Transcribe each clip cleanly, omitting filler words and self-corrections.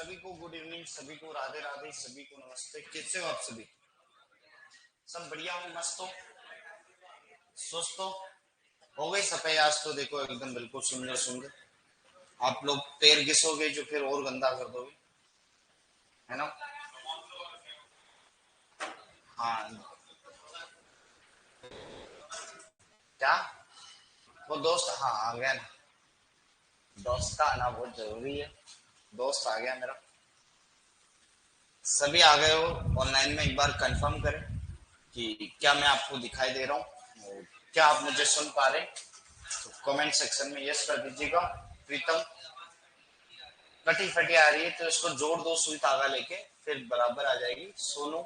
सभी को good evening, सभी को राधे राधे, सभी को नमस्ते। कैसे हो आप सभी? सब बढ़िया हो? मस्त हो? स्वस्थ हो गई सफाई? आज तो देखो एकदम बिल्कुल सुंदर सुंदर। आप लोग पैर घिसोगे जो फिर और गंदा कर दोगे, है ना? हाँ। क्या? वो दोस्त, हाँ आ गया ना। दोस्त का आना बहुत जरूरी है। दोस्त आ गया मेरा। सभी आ गए हो? ऑनलाइन में एक बार कंफर्म करें कि क्या मैं आपको दिखाई दे रहा हूँ और क्या आप मुझे सुन पा रहे हैं। तो कमेंट सेक्शन में यस कर दीजिएगा। प्रीतम, कटी फटी आ रही है तो इसको जोड़ दो सुई धागा लेके, फिर बराबर आ जाएगी। Sonu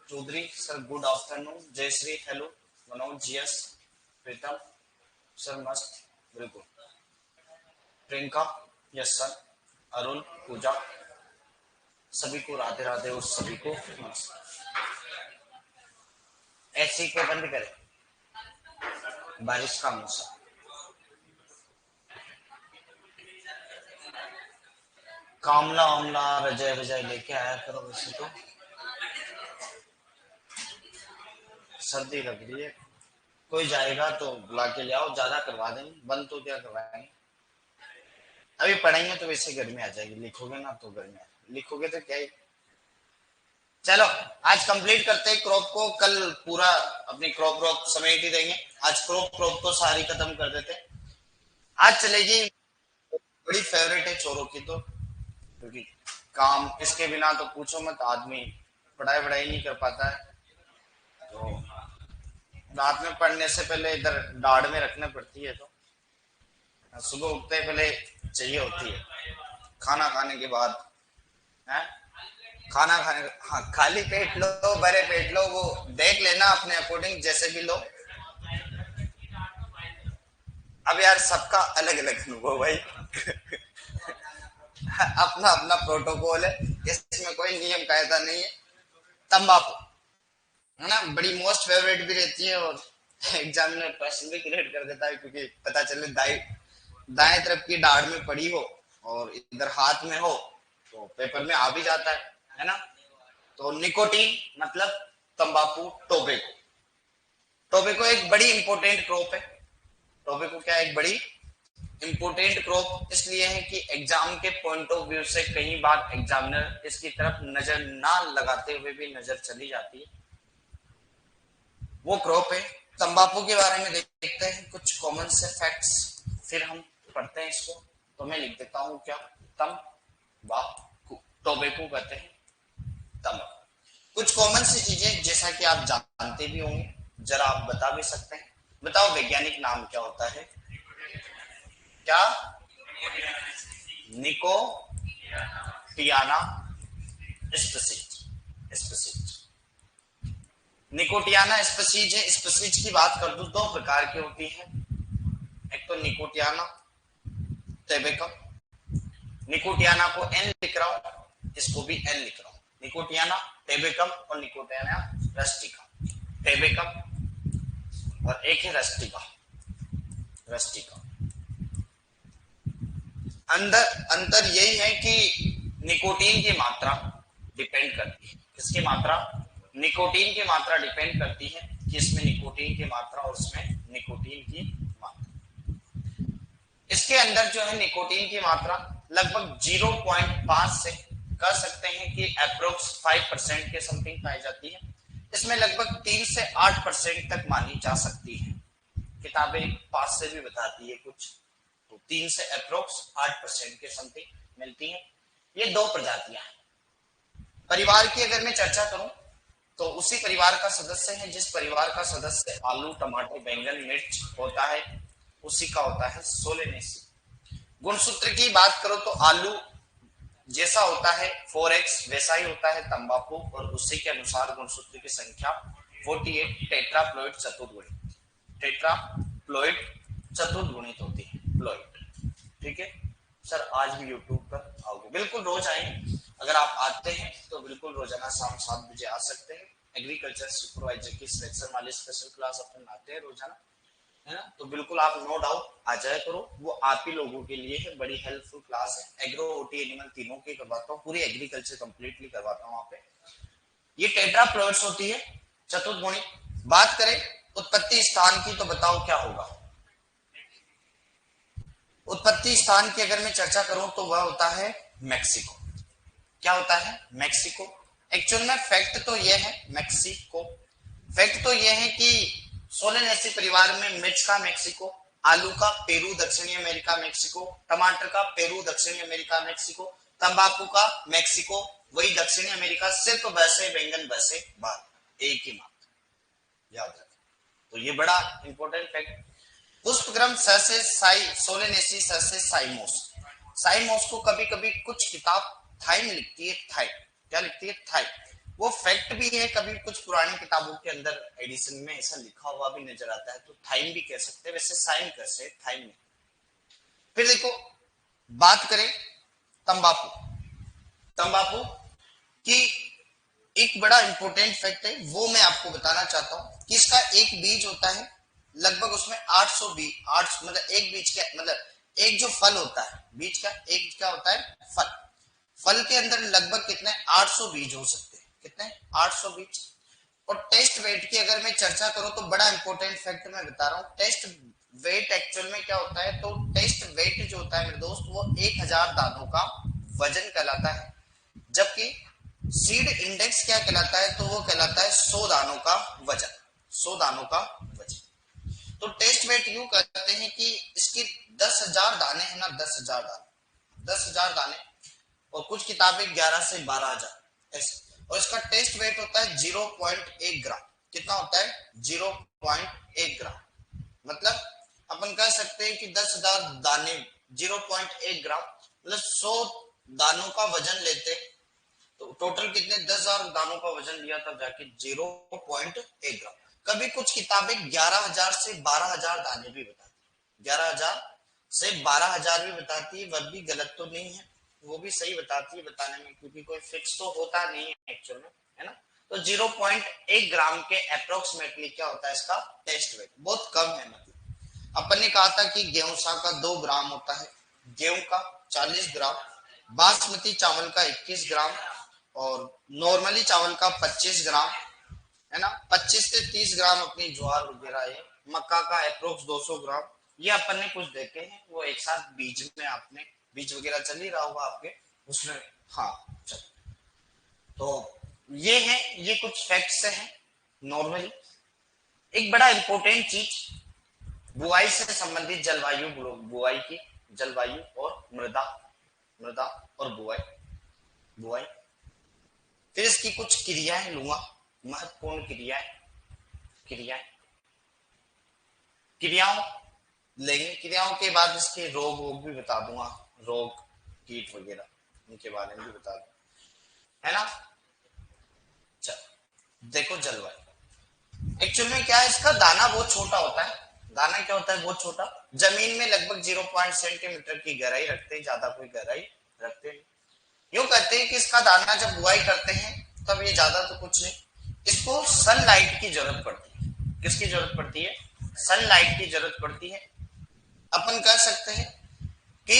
Chaudhary sir good afternoon. Jayashree hello. Manoj yes. Pritam sir मस्त, बिल्कुल। Priyanka yes sir. अरुण पूजा, सभी को राधे राधे और सभी को मस्त। ऐसे ही को बंद करें, बारिश का मौसम। कामला आमला रजय वजय लेके आया करो, वैसे तो सर्दी लग रही है। कोई जाएगा तो बुला के ले आओ, ज्यादा करवा देंगे, बंद तो क्या करवाएंगे। अभी पढ़ेंगे तो वैसे घर में आ जाएगी, लिखोगे ना तो घर में आ जाएगी। लिखोगे तो क्या ही। चलो, आज कंप्लीट करते हैं क्रॉप को, कल पूरा अपनी क्रॉप रॉप समेट ही देंगे। आज क्रॉप क्रॉप को सारी खत्म कर देते हैं। आज चलेगी, बड़ी फेवरेट है चोरों की तो, क्योंकि काम इसके बिना तो पूछो मत, आदमी पढ़ाई वढ़ाई नहीं कर पाता है। तो रात में पढ़ने से पहले इधर दाढ़ में रखना पड़ती है, तो सुबह उठते ही पहले चाहिए होती है, खाना खाने के बाद है। खाना खाने, हाँ खाली पेट लो बड़े पेट लो, वो देख लेना अपने अकॉर्डिंग जैसे भी लो। अब यार सबका अलग अलग अनुभव भाई। अपना अपना प्रोटोकॉल है, इसमें कोई नियम कायदा नहीं है। तंबाकू है ना, बड़ी मोस्ट फेवरेट भी रहती है और एग्जामिनर क्वेश्चन भी क्रिएट कर देता है, क्योंकि पता चले दाएं दाएं तरफ की दाढ़ में पड़ी हो और इधर हाथ में हो तो पेपर में आ भी जाता है ना। तो निकोटीन मतलब तंबाकू, टोबैको। टोबैको एक बड़ी इंपॉर्टेंट क्रॉप है। टोबैको क्या एक बड़ी इंपॉर्टेंट क्रॉप इसलिए है कि एग्जाम के पॉइंट ऑफ व्यू से कई बार एग्जामिनर इसकी तरफ नजर ना लगाते हुए भी नजर चली जाती है, वो क्रॉप है। तंबाकू के बारे में देखते हैं कुछ कॉमन से फैक्ट्स, फिर हम पढ़ते हैं इसको। तो मैं लिख देता हूँ क्या, तंबाकू, टोबैको कहते हैं तंबाकू। कुछ कॉमन सी चीजें जैसा कि आप जानते भी होंगे, जरा आप बता भी सकते हैं। बताओ वैज्ञानिक नाम क्या होता है? क्या? Nicotiana species. Species Nicotiana species है। स्पीसीज की बात कर दूं, दो प्रकार की होती है। एक तो निकोटियाना टेबेकम। निकोटियाना को एन लिख रहा हूं, इसको भी एन लिख रहा हूं। निकोटियाना टेबेकम और निकोटियाना रस्टिका। टेबेकम और एक है रस्टिका। रस्टिका अंदर अंतर यही है कि निकोटीन की मात्रा डिपेंड करती है। किसकी मात्रा? निकोटीन की मात्रा डिपेंड करती है कि इसमें निकोटीन की मात्रा और इसमें निकोटीन की मात्रा। इसके अंदर जो है निकोटीन की मात्रा लगभग 0.5 से कह सकते हैं कि अप्रोक्स 5% के समथिंग पाई जाती है। इसमें लगभग 3 से 8% तक मानी जा सकती है। किताबें 5 से भी बताती है कुछ, तो 3 से अप्रोक्स 8% के समथिंग मिलती है। ये दो प्रजातियां हैं। परिवार की अगर मैं चर्चा करूं तो उसी परिवार का सदस्य है जिस परिवार का सदस्य आलू टमाटर बैंगन मिर्च होता है, उसी का होता है सोलेनेसी। गुणसूत्र की बात करो तो आलू जैसा होता है 4x वैसा ही होता है तंबाकू, और उसी के अनुसार गुणसूत्र की संख्या 48 टेट्राप्लॉइड चतुर्गुणित। टेट्राप्लॉइड चतुर्गुणित होती है, प्लॉइड। ठीक है सर, आज भी यूट्यूब पर आओगे? बिल्कुल रोज आएंगे। अगर आप आते हैं तो बिल्कुल रोजाना शाम 7 बजे आ सकते हैं। एग्रीकल्चर सुपरवाइजर की सिलेक्शन वाली स्पेशल क्लास अपन आते हैं रोजाना। है ना। तो बिल्कुल आप नो डाउट आ जाया करो, वो आप ही लोगों के लिए है, बड़ी हेल्पफुल क्लास है। एग्रो ओटी एनिमल तीनों की करवाता हूँ, पूरी एग्रीकल्चर कंप्लीटली करवाता हूँ वहां पे। ये टेट्राप्लॉइड्स होती है चतुर्भुणी। बात करें उत्पत्ति स्थान की तो बताओ क्या होगा। उत्पत्ति स्थान की अगर मैं चर्चा करूं तो वह होता है मैक्सिको। क्या होता है? मैक्सिको। एक्चुअल में फैक्ट तो यह है मैक्सिको, फैक्ट तो यह है कि सोलेनेसी परिवार में मिर्च का मैक्सिको, आलू का पेरू दक्षिणी अमेरिका मैक्सिको, टमाटर का पेरू दक्षिणी अमेरिका मैक्सिको, तंबाकू का मैक्सिको वही दक्षिणी अमेरिका, सिर्फ वैसे बैंगन वैसे बात एक ही मात्र, याद रखें। तो ये बड़ा इंपॉर्टेंट फैक्ट। पुष्पक्रम स से साई सोलेनेसी स से साइमोस। साइमोस को कभी कभी कुछ किताब थाई में लिखती है थाई। क्या लिखती है? थाई। वो फैक्ट भी है, कभी कुछ पुरानी किताबों के अंदर एडिशन में ऐसा लिखा हुआ भी नजर आता है, तो थाइम भी कह सकते हैं, वैसे साइन कर सकते थाइम नहीं। फिर देखो बात करें तंबाकू। तंबाकू की एक बड़ा इंपॉर्टेंट फैक्ट है, वो मैं आपको बताना चाहता हूं कि इसका एक बीज होता है, लगभग उसमें 800 बीज, 8 मतलब एक बीज का मतलब एक जो फल होता है, बीज का एक क्या होता है? फल। फल के अंदर लगभग कितने 800 बीज हो सकते हैं। कितने? 800 बीज। और टेस्ट वेट की अगर मैं चर्चा करूं तो बड़ा इंपॉर्टेंट फैक्ट मैं बता रहा हूं। टेस्ट वेट एक्चुअल में क्या होता है? तो टेस्ट वेट जो होता है मेरे दोस्त, वो 1000 दानों का वजन कहलाता है, जबकि सीड इंडेक्स क्या कहलाता है? तो वो कहलाता है 100 दानों का वजन। 100 दानों का वजन। तो टेस्ट वेट यूं कहते हैं कि इसकी 10,000 दाने हैं ना, 10,000 दाने, 10,000 दाने, और कुछ किताबें 11 से 12,000 ऐसे। और इसका टेस्ट वेट होता है 0.1 ग्राम। कितना होता है? 0.1 ग्राम। मतलब अपन कह सकते हैं कि 10,000 दाने 0.1 ग्राम, मतलब 100 दानों का वजन लेते, तो टोटल कितने 10,000 दानों का वजन लिया तब जाके 0.1 ग्राम। कभी कुछ किताबें 11,000 से 12,000 दाने भी बताती, 11,000 से 12,000 भी बताती है, वह भी गलत तो नहीं है, वो भी सही बताती है बताने में, क्योंकि कोई फिक्स तो होता नहीं है एक्चुअल में, है ना। तो 0.1 ग्राम के अप्रोक्सीमेटली क्या होता है इसका टेस्ट वेट, बहुत कम है। मतलब अपन ने कहा था कि गेहूं का 2 ग्राम होता है, गेहूं का 40 ग्राम, बासमती चावल का 21 ग्राम, और नॉर्मली चावल का 25 ग्राम, है ना। 25 से 30 ग्राम अपनी ज्वार वगैरह है, मक्का का अप्रोक्स 200 ग्राम। ये अपन ने कुछ देखे हैं, वो एक साथ बीज में आपने बीज वगैरह चल ही रहा होगा आपके उसमें। हाँ चल, तो ये है, ये कुछ फैक्ट्स है नॉर्मली। एक बड़ा इंपॉर्टेंट चीज बुआई से संबंधित जलवायु, बुआई की जलवायु और मृदा, मृदा और बुआई, बुआई। फिर इसकी कुछ क्रियाएं लूंगा, महत्वपूर्ण क्रियाएं, क्रियाएं, क्रियाओं लेंगे, क्रियाओं के बाद इसके रोग वोग भी बता दूंगा, रोग कीट वगैरह उनके बारे में भी बता दूंगा, है ना। चलो देखो जलवायु एक्चुअल में क्या है, इसका दाना बहुत छोटा होता है। दाना क्या होता है? बहुत छोटा, जमीन में लगभग 0 सेंटीमीटर की गहराई रखते हैं, ज्यादा कोई गहराई रखते हैं। यूं कहते हैं कि इसका दाना जब बुआई करते हैं तब ये ज्यादा तो कुछ नहीं, इसको सनलाइट की जरूरत पड़ती है। किसकी जरूरत पड़ती है? सनलाइट की जरूरत पड़ती है। अपन कह सकते हैं कि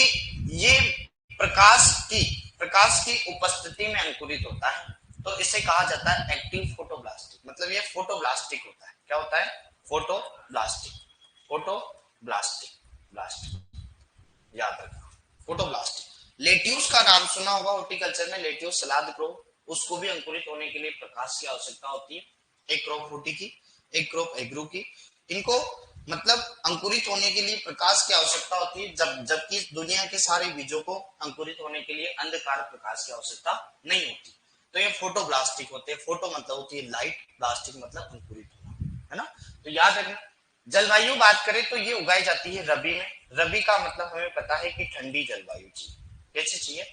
ये प्रकाश की उपस्थिति में अंकुरित होता है, तो इसे कहा जाता है एक्टिव फोटोब्लास्टिक। मतलब ये फोटोब्लास्टिक होता है। क्या होता है? फोटोब्लास्टिक, फोटोब्लास्टिक, ब्लास्टिक, याद रखना फोटोब्लास्टिक। लेट्यूस का नाम सुना होगा हॉर्टिकल्चर में, लेट्यूस सलाद क्रॉप, उसको भी अंकुरित होने के लिए प्रकाश की आवश्यकता होती है। एक क्रॉप होती की, एक क्रॉप एग्रो की, इनको मतलब अंकुरित होने के लिए प्रकाश की आवश्यकता होती है, जबकि दुनिया के सारे बीजों को अंकुरित होने के लिए अंधकार प्रकाश की आवश्यकता नहीं होती। तो ये फोटोब्लास्टिक होते हैं। फोटो मतलब होती है लाइट, प्लास्टिक मतलब अंकुरित होना, है ना। तो याद रखना। जलवायु बात करें तो ये उगाई जाती है रबी में। रबी का मतलब हमें पता है कि ठंडी जलवायु चाहिए। कैसे चाहिए?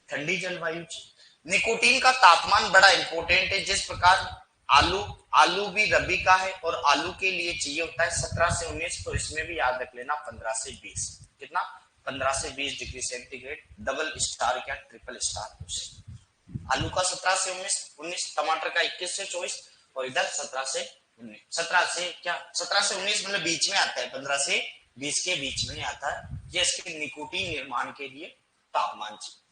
ठंडी जलवायु चाहिए। निकोटीन का तापमान बड़ा इंपॉर्टेंट है। जिस प्रकार आलू, आलू भी रबी का है और आलू के लिए चाहिए होता है 17 से 19, तो इसमें भी याद रख लेना 15 से 20। कितना? 15 से 20 डिग्री सेंटीग्रेड, डबल स्टार क्या ट्रिपल स्टार। आलू का 17 से 19, टमाटर का 21 से 24, और इधर 17 से 17 से क्या 17 से 19 मतलब बीच में आता है, 15 से 20 के बीच में आता है। ये इसके निकोटीन निर्माण के लिए तापमान चाहिए।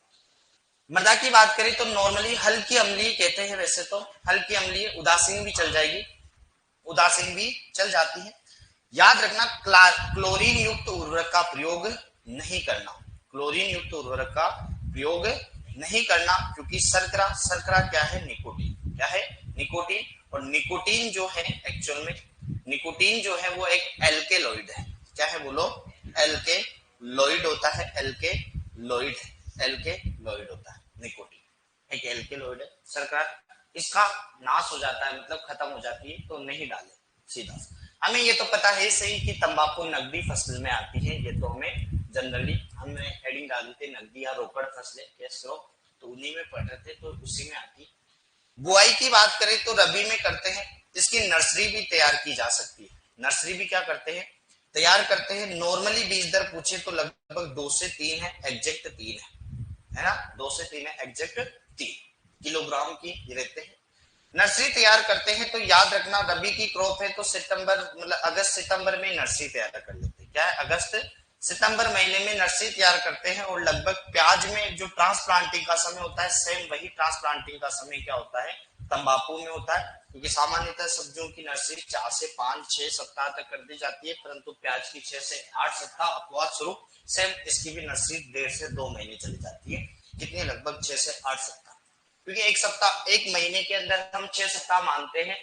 मृदा की बात करें तो नॉर्मली हल्की अम्लीय कहते हैं, वैसे तो हल्की अम्लीय, उदासीन भी चल जाएगी, उदासीन भी चल जाती है। याद रखना क्लोरीन युक्त उर्वरक का प्रयोग नहीं करना, क्लोरीन युक्त उर्वरक का प्रयोग नहीं करना, क्योंकि शर्करा, शर्करा क्या है, निकोटीन, क्या है, निकोटीन। और निकोटीन जो है एक्चुअल में, निकोटीन जो है वो एक एल्केलॉइड है। क्या है बोलो, एल्केलॉइड होता है, एल्केलॉइड, एल्केलॉइड होता है निकोटीन, एक एल्केलॉइड है। शर्करा इसका नाश हो जाता है, मतलब खत्म हो जाती है, तो नहीं डाले सीधा। हमें ये तो पता है सही कि तंबाकू नकदी फसल में आती है, ये तो हमें जनरली हमने हेडिंग डाली थी, नकदी या रोकड़ फसलें कैश क्रॉप, तो उन्हीं में पढ़ रहे थे, तो उसी में आती। बुआई की बात करें तो रबी में करते हैं, इसकी नर्सरी भी तैयार की जा सकती है। नर्सरी भी क्या करते हैं, तैयार करते हैं। नॉर्मली बीज दर पूछे तो लगभग 2 से 3 है, एग्जैक्ट 3 है ना, 2 से 3 है, एग्जैक्ट 3 किलोग्राम की रहते हैं। नर्सरी तैयार करते हैं तो याद रखना रबी की क्रॉप है तो सितंबर मतलब अगस्त सितंबर में नर्सरी तैयार कर लेते हैं। क्या है, अगस्त सितंबर महीने में नर्सरी तैयार करते हैं। और लगभग प्याज में जो ट्रांसप्लांटिंग का समय होता है, सेम वही ट्रांसप्लांटिंग का समय क्या होता है, तंबाकू में होता है। क्योंकि सामान्यतः सब्जियों की नर्सरी 4 से 5-6 सप्ताह तक कर दी जाती है, परंतु प्याज की 6 से 8 सप्ताह अपवाद स्वरूप, सेम इसकी भी नर्सरी 1.5 से 2 महीने चली जाती है। कितने, लगभग 6 से 8 सप्ताह, क्योंकि एक सप्ताह, एक महीने के अंदर हम 6 सप्ताह मानते हैं,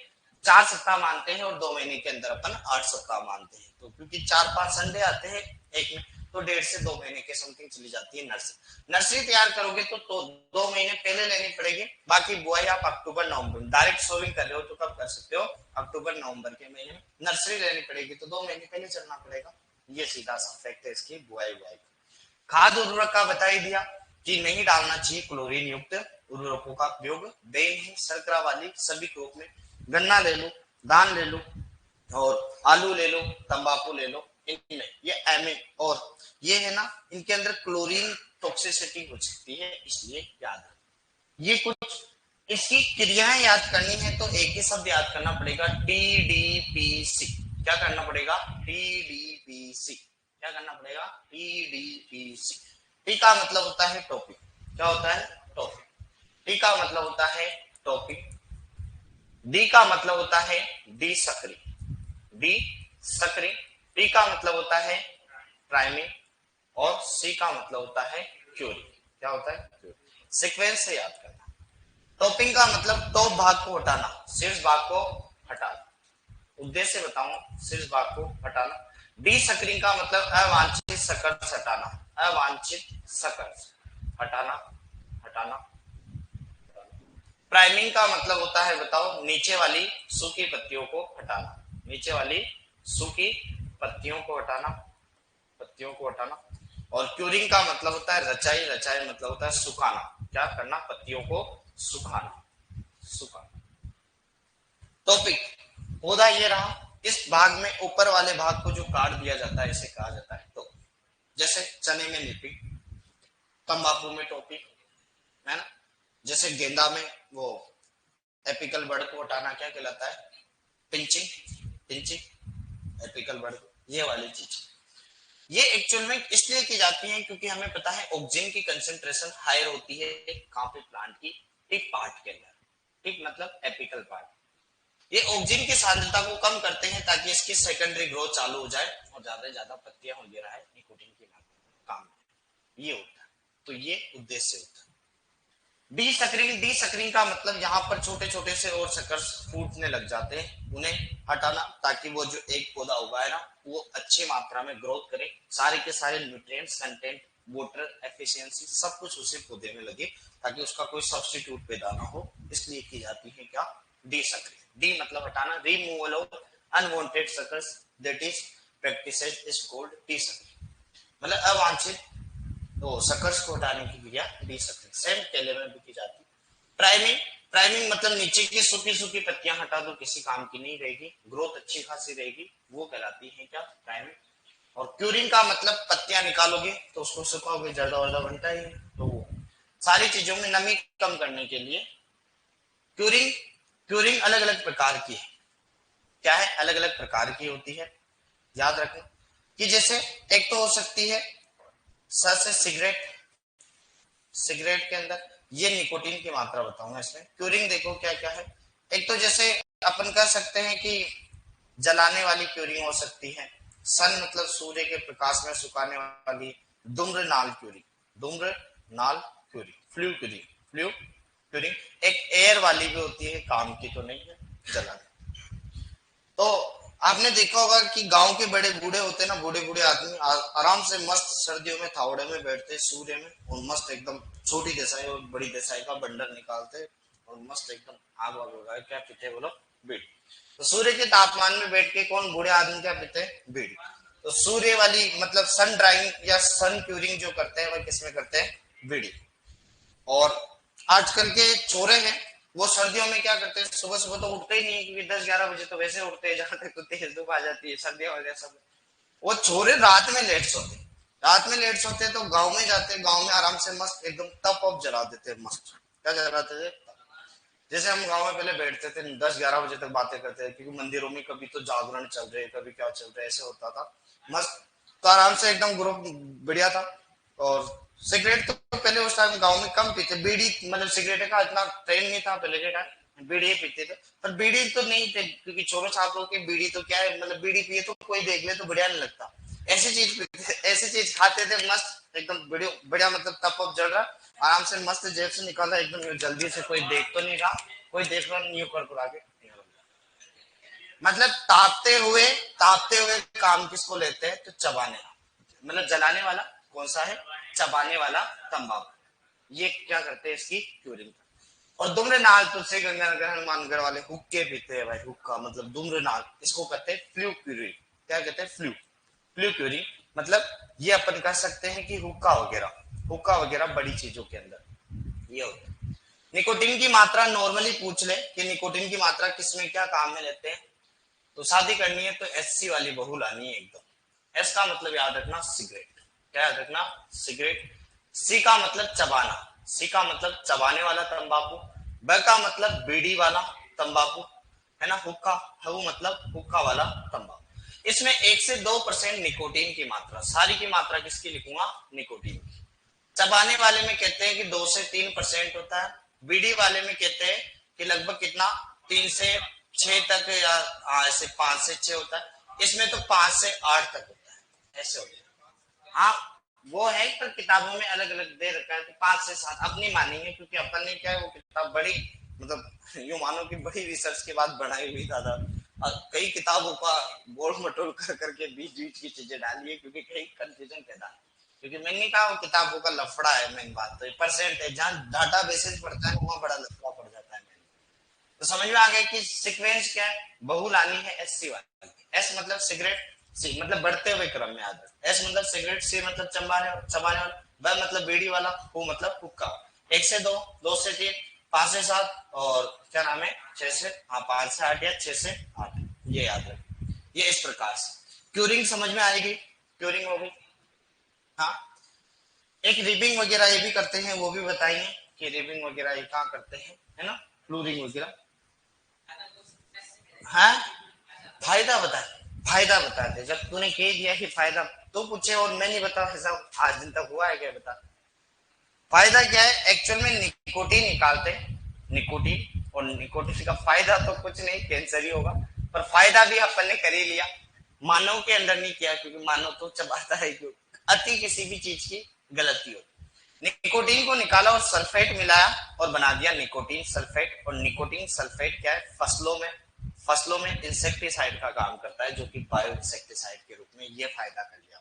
4 सप्ताह मानते हैं, और 2 महीने के अंदर अपन 8 सप्ताह मानते हैं। तो क्योंकि 4-5 संडे आते हैं एक में, तो 1.5 से 2 महीने के समथिंग चली जाती है नर्सरी। नर्सरी तैयार करोगे तो 2 महीने पहले लेनी पड़ेगी। बाकी बुआई आप अक्टूबर नवंबर, डायरेक्ट सोविंग कर रहे हो तो कब कर सकते हो, अक्टूबर नवंबर के महीने में। नर्सरी लेनी पड़ेगी तो 2 महीने पहले चलना पड़ेगा। ये सीधा सा फैक्ट है इसकी बुआई का। खाद उर्वरक का बता ही दिया कि नहीं डालना चाहिए क्लोरीन युक्त उर्वरकों का प्रयोग, बेन है, शर्करा वाली सभी क्रॉप में, गन्ना ले लो, धान ले लो, और आलू ले लो, तंबाकू ले लो, इनमें ये एमिन और ये है ना, इनके अंदर क्लोरीन टॉक्सिसिटी हो सकती है, इसलिए याद रखो। ये कुछ इसकी क्रियाएं याद करनी है तो एक ही शब्द याद करना पड़ेगा, टीडीपीसी। क्या करना पड़ेगा, टीडीपीसी। क्या करना पड़ेगा, टीडीपीसी। टी का मतलब होता है टॉपिक, क्या होता है, टॉपिक। टी का मतलब होता है टॉपिक। डी का मतलब होता है डी सक्रिय, डी सक्रिय। टी का मतलब होता है प्राइमिंग, और सी का मतलब होता है क्यूरिंग। क्या होता है, क्यूरिंग। सीक्वेंस से याद करना। टॉपिंग का मतलब टॉप भाग को हटाना, शीर्ष भाग को हटाना। उद्देश्य बताऊं, शीर्ष भाग को हटाना। डी सक्रिय का मतलब अवांछित सकर्ष हटाना, अवांछित सकर्ष हटाना, हटाना। प्राइमिंग का मतलब होता है बताओ, नीचे वाली सूखी पत्तियों को हटाना, नीचे वाली सूखी पत्तियों को हटाना, पत्तियों को हटाना। और क्यूरिंग का मतलब होता है रचाई, रचाई मतलब होता है सुखाना। क्या करना, पत्तियों को सुखाना, सुखाना। टॉपिक पौधा ये रहा, इस भाग में ऊपर वाले भाग को जो काट दिया जाता है इसे कहा जाता है टॉपिक। जैसे चने में लिपिक, तंबाकू में टॉपिक है ना, जैसे गेंदा में वो एपिकल बर्ड को हटाना क्या कहलाता है, पिंचिंग, पिंचिंग एपिकल बर्ड, ये वाली चीज। ये एक्चुअल में इसलिए की जाती है क्योंकि हमें पता है ऑक्सीजन की कंसेंट्रेशन हायर होती है कहां पे, प्लांट की टिप पार्ट के अंदर, टिप मतलब एपिकल पार्ट। ये ऑक्सीजन की सांद्रता को कम करते हैं ताकि इसकी सेकेंडरी ग्रोथ चालू हो जाए और ज्यादा से ज्यादा पत्तियां हो रहा है निकोटीन की मात्रा काम में, ये होता है। तो ये उद्देश्य होता है। डी सक्रिन, डी सक्रिन का मतलब यहाँ पर छोटे छोटे से और सकर्स फूटने लग जाते हैं, उन्हें हटाना ताकि वो जो एक पौधा उगाए ना वो अच्छी मात्रा में ग्रोथ करे, सारे के सारे न्यूट्रिएंट्स कंटेंट, वाटर एफिशिएंसी सब कुछ उसी पौधे में लगे ताकि उसका कोई सब्स्टिट्यूट पैदा ना हो, इसलिए की जाती है क्या, डी सक्रिन। डी मतलब हटाना, removal of unwanted suckers, that is practised is called desuckering, मतलब अवांछित तो सकर्स को हटाने की क्रिया डी सक्रिन। सेम केले में भी की जाती। प्राइमिंग, प्राइमिंग मतलब नीचे की सूखी सूखी पत्तियां हटा दो, किसी काम की नहीं रहेगी, ग्रोथ अच्छी खासी रहेगी, वो कहलाती है क्या, प्राइमिंग। और क्यूरिंग का मतलब पत्तियां निकालोगे तो उसको सुखाओगे, जर्दा वर्दा बनता ही है, तो वो सारी चीजों में नमी कम करने के लिए क्यूरिंग। क्यूरिंग अलग अलग प्रकार की है, क्या है, अलग अलग प्रकार की होती है। याद रखना कि जैसे एक तो हो सकती है सर से सिगरेट, सिगरेट के अंदर ये निकोटीन की मात्रा बताऊंगा इसमें। क्यूरिंग देखो क्या क्या है। एक तो जैसे अपन कह सकते हैं कि जलाने वाली क्यूरिंग हो सकती है, सन मतलब सूर्य के प्रकाश में सुखाने वाली, धूम्र नाल क्यूरिंग, धूम्र नाल curing, flu curing, flu curing. एक एयर वाली भी होती है, काम की तो नहीं है, जलाने। तो आपने देखा होगा कि गांव के बड़े बूढ़े होते हैं ना, बूढ़े बूढ़े आदमी आराम से मस्त सर्दियों में थावड़े में बैठते सूर्य में और मस्त एकदम छोटी देसाई और बड़ी देसाई का बंडल निकालते और मस्त एकदम आग वाग लगा क्या पीते बोलो, बीड़ी। तो सूर्य के तापमान में बैठ के कौन बूढ़े आदमी क्या पीते हैं, बीड़ी। तो सूर्य वाली मतलब सन ड्राइंग या सन क्यूरिंग जो करते हैं वह किसमें करते हैं, बीड़ी। और आजकल के छोरे हैं वो सर्दियों में क्या करते हैं, सुबह सुबह तो उठते ही नहीं है क्योंकि 10-11 बजे तो वैसे उठते हैं जहां तक तो तेज धूप आ जाती है सर्दियों वगैरह सब। वो छोरे रात में लेट सोते, रात में लेट सोते तो गांव में जाते, गांव में आराम से मस्त एकदम तप अप जला देते, मस्त क्या जलाते थे। जैसे हम गांव में पहले बैठते थे 10-11 बजे तक बातें करते थे क्योंकि मंदिरों में कभी तो जागरण चल रहे कभी क्या चल रहा है, ऐसे होता था मस्त। तो आराम से एकदम ग्रुप बढ़िया था। और सिगरेट तो पहले उस टाइम गांव में कम पीते, बीड़ी मतलब सिगरेट का इतना ट्रेंड नहीं था पहले के टाइम, बीड़ी पीते थे। पर बीड़ी तो नहीं थे क्योंकि छोरों छात्रों के बीड़ी तो क्या है, मतलब बीड़ी पिए तो कोई देख ले तो बढ़िया नहीं लगता, ऐसी चीज पीते, ऐसी चीज खाते थे मस्त एकदम बढ़िया बढ़िया, मतलब तप जल रहा आराम से मस्त जेब से निकाला एकदम जल्दी से, कोई देख तो नहीं रहा, कोई देख रहा नहीं ऊपर पर आगे। मतलब तापते हुए काम किसको लेते हैं, तो चबाने, मतलब जलाने वाला कौन सा है, चबाने वाला तंबाकू, ये क्या करते हैं इसकी क्यूरिंग। और धूम्रनाल तुलसी गंगानगर हनुमानगढ़ वाले हुक्के पीते हैं भाई, हुक्का मतलब धूम्रनाल, इसको कहते हैं फ्लू क्यूरिंग। क्या कहते हैं, फ्लू, फ्लू क्यूरिंग। मतलब ये अपन कह सकते हैं कि हुक्का वगैरह, हुक्का वगैरह बड़ी चीजों के अंदर ये होता है। निकोटीन की मात्रा नॉर्मली पूछ ले कि निकोटीन की मात्रा किसमें क्या काम में लेते हैं, तो शादी करनी है तो एससी वाली बहू लानी है एकदम। एस का मतलब याद रखना सिगरेट, क्या याद रखना, सिगरेट। सी का मतलब चबाना, सी का मतलब चबाने वाला तंबाकू। ब का मतलब बीड़ी वाला तंबाकू, है ना। हुक्का, हु मतलब हुक्का वाला तंबाकू। इसमें 1 से 2% निकोटीन की मात्रा, सारी की मात्रा किसकी लिखूंगा, निकोटीन की। चबाने वाले में कहते हैं कि 2 से 3% होता है, बीड़ी वाले में कहते हैं कि लगभग कितना 3 से 6 तक, या ऐसे 5 से 6 होता है। इसमें तो 5 से 8 तक होता है, ऐसे होता है। हाँ वो है पर किताबों में अलग अलग दे रखा है, तो 5 से 7 अपनी मानेंगे क्योंकि अपन ने क्या है वो किताब बड़ी, मतलब यूं मानो कि बड़ी रिसर्च के बाद बनाई हुई दादा, कई किताबों का गोल मटोल कर करके बीच बीच की चीजें डाली है क्योंकि कहीं कंफ्यूजन पैदा है। क्योंकि मैंने नहीं कहा वो किताबों का लफड़ा है, मेन बात तो परसेंट है, जहाँ डाटा बेसिस पड़ता है वहां बड़ा लफड़ा पड़ जाता है। तो समझ में आ गया कि सीक्वेंस क्या है, बहु लानी है एस सी वाली। एस मतलब सिगरेट, सी मतलब बढ़ते हुए क्रम में याद रख, एस मतलब सिगरेट, सी मतलब चबाने चबाने वाला, ब मतलब बीड़ी वाला, हु मतलब हुक्का। 1 से 2, 2 से 3, 5 से 7 और क्या नाम है 6 से, हाँ 5 से 8 या 6 से 8, ये याद रख। ये इस प्रकार से क्यूरिंग समझ में आएगी, क्यूरिंग होगी। हाँ एक रिबिंग वगैरह ये भी करते हैं, वो भी बताइए कि रिबिंग वगैरह ये कहाँ करते हैं, है ना, फ्लूरिंग वगैरह। हाँ फायदा बता, फायदा बता दे, जब तूने कह दिया कि फायदा तो पूछे और मैं नहीं बता ऐसा आज दिन तक हुआ है क्या, बता। फायदा क्या है, एक्चुअल में निकोटीन निकालते हैं, निकोटीन, और निकोटीन का फायदा तो कुछ नहीं, कैंसर ही होगा। पर फायदा भी अपन ने कर ही लिया, मानव के अंदर नहीं किया क्योंकि मानव तो चबाता है, क्यों अति किसी भी चीज की गलती हो। निकोटीन को निकाला और सल्फेट मिलाया और बना दिया निकोटीन सल्फेट। और निकोटीन सल्फेट क्या है, फसलों में इंसेक्टिसाइड का काम करता है, जो कि बायो इंसेक्टिसाइड के रूप में ये फायदा कर लिया।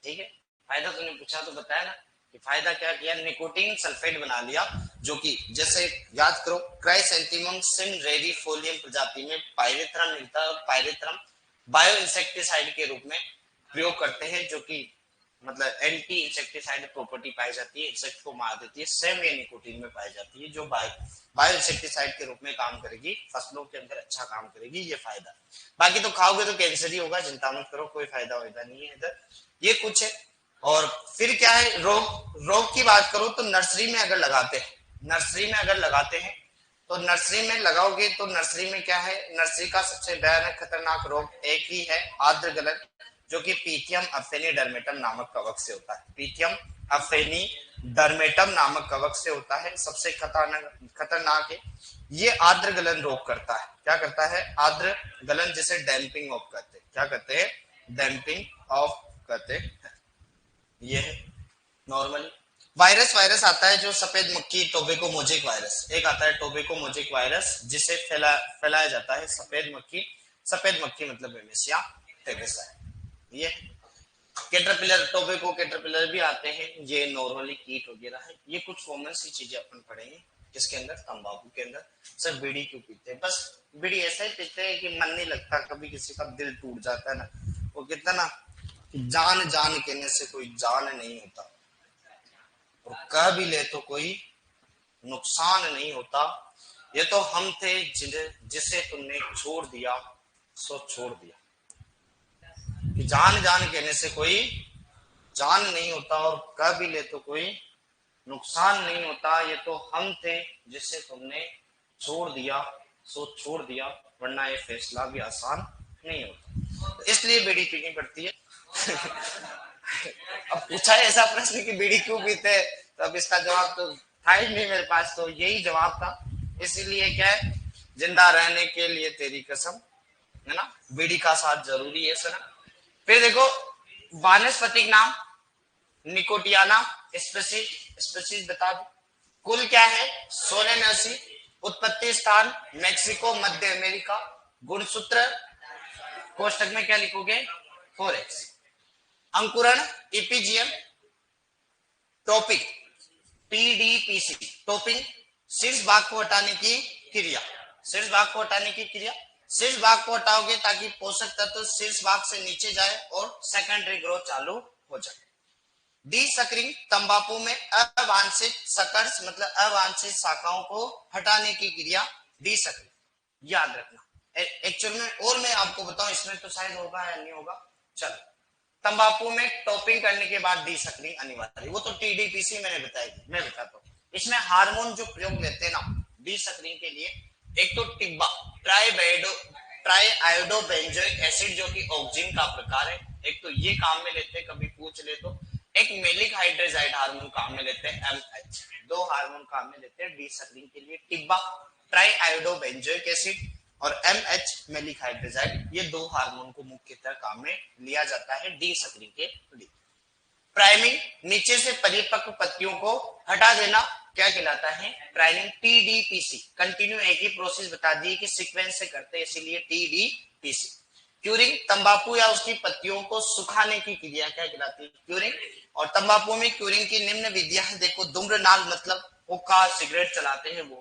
ठीक है, फायदा तूने पूछा तो बताया ना कि फायदा क्या किया, निकोटीन सल्फेट बना लिया, जो कि जैसे याद करो क्राइसैंथेमम सिनरेरिफोलियम प्रजाति में पायरेथ्रम मिलता है, और पायरेथ्रम बायो इंसेक्टिसाइड के रूप में प्रयोग करते हैं, जो कि मतलब एंटी इंसेक्टिसाइड प्रॉपर्टी पाई जाती है, इंसेक्ट को मार देती है। सेम ये निकोटीन में पाई जाती है, जो बायो इंसेक्टिसाइड के रूप में काम करेगी, फसलों के अंदर अच्छा काम करेगी, ये फायदा। बाकी तो खाओगे तो कैंसर ही होगा, चिंता मत करो, कोई फायदा वायदा नहीं है इधर, ये कुछ है। और फिर क्या है, रोग, रोग की बात करो तो नर्सरी में अगर लगाते हैं, नर्सरी में अगर लगाते हैं तो नर्सरी में लगाओगे तो नर्सरी में क्या है, नर्सरी का सबसे भयानक खतरनाक रोग एक ही है, आर्द्र गलन, जो कि पीथियम अफेनी डर्मेटम नामक कवक से होता है। पीथियम अफेनी डर्मेटम नामक कवक से होता है, सबसे खतरनाक है। ये आर्द्र गलन रोग करता है। क्या करता है? आर्द्र गलन, जिसे डैम्पिंग ऑफ कहते हैं। क्या कहते हैं? डैम्पिंग ऑफ कहते हैं। ये है नॉर्मली। वायरस आता है जो सफेद मक्खी टोबैको मोजेक वायरस, एक आता है टोबैको मोजेक वायरस, जिसे फैलाया जाता है सफेद मक्खी मतलब बेमेसिया टेरेसा है। ये कैटरपिलर, टोबैको कैटरपिलर भी आते हैं, ये नॉर्मली कीट वगैरह है। ये कुछ कॉमन सी चीजें अपन पढ़ेंगे। किसके अंदर? तंबाकू के अंदर। सर बीड़ी क्यों पीते हैं? बस बीड़ी ऐसा ही पीते हैं कि मन नहीं लगता, कभी किसी का दिल टूट जाता है ना, वो कहता ना जान कहने से कोई जान नहीं होता, और कह भी ले तो कोई नुकसान नहीं होता। ये तो हम थे जिसे तुमने छोड़ दिया सो छोड़ दिया। कि जान कहने से कोई जान नहीं होता, और कह भी ले तो कोई नुकसान नहीं होता। ये तो हम थे जिसे तुमने छोड़ दिया सो छोड़ दिया, वरना ये फैसला भी आसान नहीं होता। तो इसलिए बीड़ी पीनी पड़ती है। अब पूछा है ऐसा प्रश्न कि बीड़ी क्यों पीते हैं, तो अब इसका जवाब तो था ही नहीं मेरे पास, तो यही जवाब था। इसीलिए क्या है, जिंदा रहने के लिए तेरी कसम, है ना, बीड़ी का साथ जरूरी है सर। फिर देखो वानस्पतिक नाम निकोटियाना, स्पेसीज बता दो। कुल क्या है? सोलेनेसी। उत्पत्ति स्थान मेक्सिको, मध्य अमेरिका। गुणसूत्र कोष्टक में क्या लिखोगे? 4x। अंकुरण इपिजियम। टोपिंग PDPC, टोपिंग शीर्ष भाग को हटाने की क्रिया। शीर्ष भाग को हटाने की क्रिया, शीर्ष भाग को हटाओगे ताकि पोषक तत्व शीर्ष भाग से नीचे जाए और सेकेंडरी ग्रोथ चालू हो जाए। डी सकरिंग, तंबाकू में अवांछित सकर्स मतलब अवांछित शाखाओं को हटाने की क्रिया डी सकरिंग, याद रखना। एक्चुअल में और मैं आपको बताऊं, इसमें तो शायद होगा या नहीं होगा। चलो, तंबाकू में टॉपिंग करने के बाद डी सकरिंग अनिवार्य, वो तो TDPC मैंने बताई थी, मैं बताता हूँ। इसमें हार्मोन जो प्रयोग लेते हैं ना डी सकरिंग के लिए, एक तो टिब्बा ट्राईआयोडोबेंजोइक एसिड जो कि ऑक्सिन का प्रकार है, एक तो ये काम में लेते हैं, कभी पूछ ले तो। एक मेलिक हाइड्रोजाइड हार्मोन काम में लेते हैं MH, दो हार्मोन काम में लेते हैं डी सकरिंग के लिए, टिब्बा ट्राईआयोडोबेंजोइक एसिड और MH मेलिक हाइड्रोजाइड, ये दो हार्मोन को मुख्यतः काम में लिया जाता है डी सकरिंग के लिए। प्राइमिंग, नीचे से परिपक्व पत्तियों को हटा देना, क्या कहलाता है? प्राइमिंग। TDPC, कंटिन्यू एक ही प्रोसेस बता दी कि सीक्वेंस से करते हैं, इसीलिए TDPC। क्यूरिंग, तंबाकू या उसकी पत्तियों को सुखाने की क्रिया क्या कहलाती है? क्यूरिंग। और तंबाकू में क्यूरिंग की निम्न विधियां है, देखो। धूम्रनाल मतलब हुक्का सिगरेट चलाते हैं वो,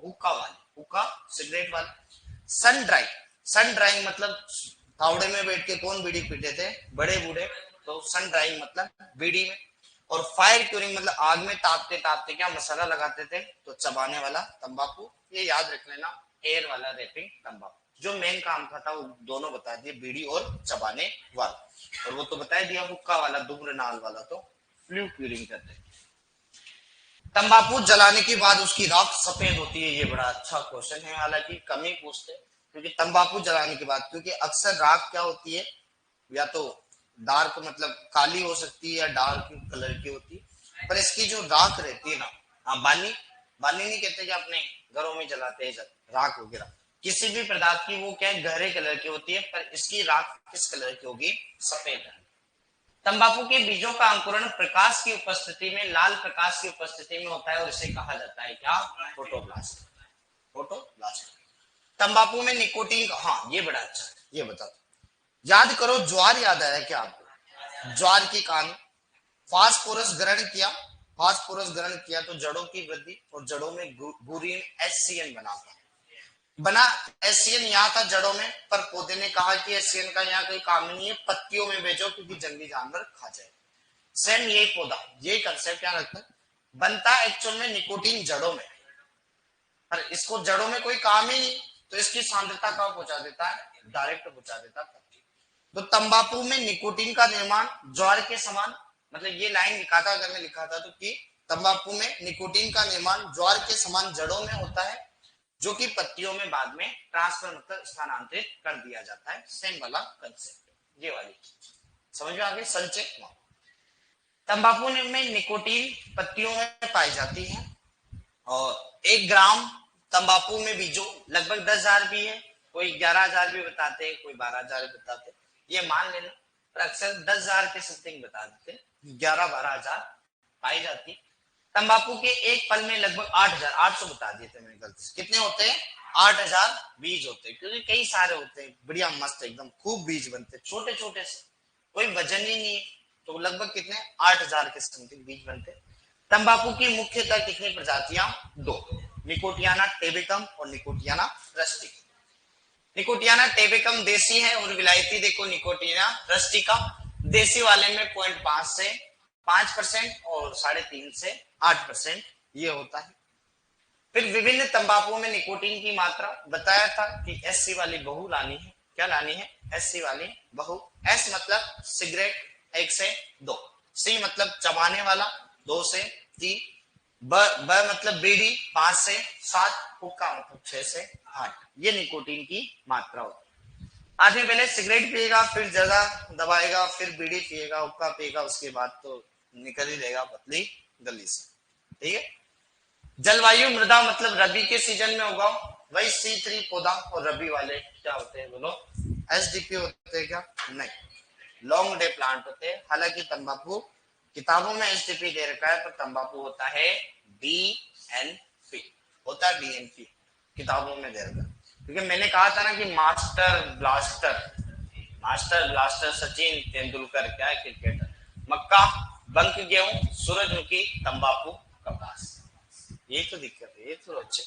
हुक्का सिगरेट वाले। सन ड्राइंग मतलब फावड़े में बैठ के कौन बीड़ी पीते थे? बड़े बूढ़े, तो सन ड्राइंग मतलब बीड़ी में। और फायर क्यूरिंग मतलब आग में तापते तापते क्या मसाला लगाते थे, तो चबाने वाला तंबाकू। ये याद रख लेना, एयर वाला रैपिंग तंबाकू। जो मेन काम था वो दोनों बता दिए, बीड़ी और चबाने वाला। और वो तो बता दिया हुक्का वाला, धूम्रनाल वाला तो फ्लू क्यूरिंग करते हैं। तंबाकू जलाने के बाद उसकी राख सफेद होती है, ये बड़ा अच्छा क्वेश्चन है, हालांकि कम ही पूछते हैं, क्योंकि तंबाकू जलाने के बाद, क्योंकि अक्सर राख क्या होती है, या तो डार्क मतलब काली हो सकती है या डार्क कलर की होती है, पर इसकी जो राख रहती है ना, हाँ बानी नहीं कहते कि अपने घरों में जलाते हैं राख वगैरह, किसी भी पदार्थ की वो क्या है, गहरे कलर की होती है, पर इसकी राख किस कलर की होगी? सफेद है। तंबाकू के बीजों का अंकुरण प्रकाश की उपस्थिति में, लाल प्रकाश की उपस्थिति में होता है, और इसे कहा जाता है क्या? फोटोप्लास्ट। तंबाकू में निकोटीन, हाँ ये बड़ा अच्छा, ये बता दो। याद करो, ज्वार याद आया क्या आपको? ज्वार की कहानी। फास्फोरस ग्रहण किया तो जड़ों की वृद्धि, और जड़ों में गुरीन HCN बना HCN यहाँ था जड़ों में, पर पौधे ने कहा कि HCN का यहाँ कोई काम नहीं है, पत्तियों में भेजो क्योंकि जंगली जानवर खा जाए। सेम यही पौधा, यही कंसेप्ट क्या रखता है, बनता एक्चुअल में निकोटीन जड़ों में, पर इसको जड़ों में कोई काम ही नहीं, तो इसकी सांद्रता कहाँ पहुंचा देता है? डायरेक्ट पहुंचा देता है। तो तंबाकू में निकोटीन का निर्माण ज्वार के समान, मतलब ये लाइन लिखा था अगर मैं लिखा था तो, कि तंबाकू में निकोटीन का निर्माण ज्वार के समान जड़ों में होता है, जो कि पत्तियों में बाद में ट्रांसफर मतलब स्थानांतरित कर दिया जाता है। सेम वाला कंसेप्ट ये वाली समझ में आ गई। संचय तंबाकू में निकोटीन पत्तियों में पाई जाती है और 1 ग्राम तंबाकू में बीजों लगभग 10,000 भी है, कोई 11,000 भी बताते हैं, कोई 12,000 भी बताते हैं, ये मान लेना, पर अक्सर 10,000 के समथिंग बता देते हैं, 11-12,000 पाई जाती है। तंबाकू के एक फल में लगभग 8,000 800 बता दिए थे मैंने गलती से, कितने होते हैं 8,000 बीज होते हैं, क्योंकि कई सारे होते हैं, बढ़िया मस्त एकदम खूब बीज बनते हैं, छोटे छोटे से कोई वजन ही नहीं है, तो लगभग कितने 8,000 के समथिंग बीज बनते हैं। तंबाकू की मुख्यतः कितनी प्रजातियां 2, निकोटियाना टेबिकम और निकोटियाना रस्टिकम। निकोटियाना टेबिकम देसी है और विलायती देखो निकोटियाना रस्टिकम देसी वाले में 0.5 से 5% और 3.5 से 8% ये होता है। फिर विभिन्न तंबाकू में निकोटीन की मात्रा बताया था कि एससी वाली बहु लानी है, क्या लानी है एससी वाली बहु। एस मतलब सिगरेट 1 से 2, सी मतलब चबाने वाला 2 से 3, ब मतलब बीड़ी 5 से 7, हुक्का मतलब 6 से 8, ये निकोटीन की मात्रा होती है। आदमी पहले सिगरेट पिएगा, फिर ज्यादा दबाएगा, फिर बीड़ी पिएगा, हुक्का पिएगा, उसके बाद तो निकल ही लेगा पतली गली से, ठीक है। जलवायु मृदा मतलब रबी के सीजन में उगाओ, वही C3 पौधा, और रबी वाले क्या होते हैं बोलो SDP होते हैं क्या, नहीं लॉन्ग डे प्लांट होते हैं। हालांकि तंबाकू किताबों में SDP दे रखा है, पर तंबाकू होता है DNP, होता है DNP किताबों में दे रखा है, क्योंकि मैंने कहा था ना कि मास्टर ब्लास्टर सचिन तेंदुलकर क्या है क्रिकेटर, मक्का बंक गेहूं सूरजमुखी तंबाकू कपास, ये तो दिक्कत है, ये तो अच्छे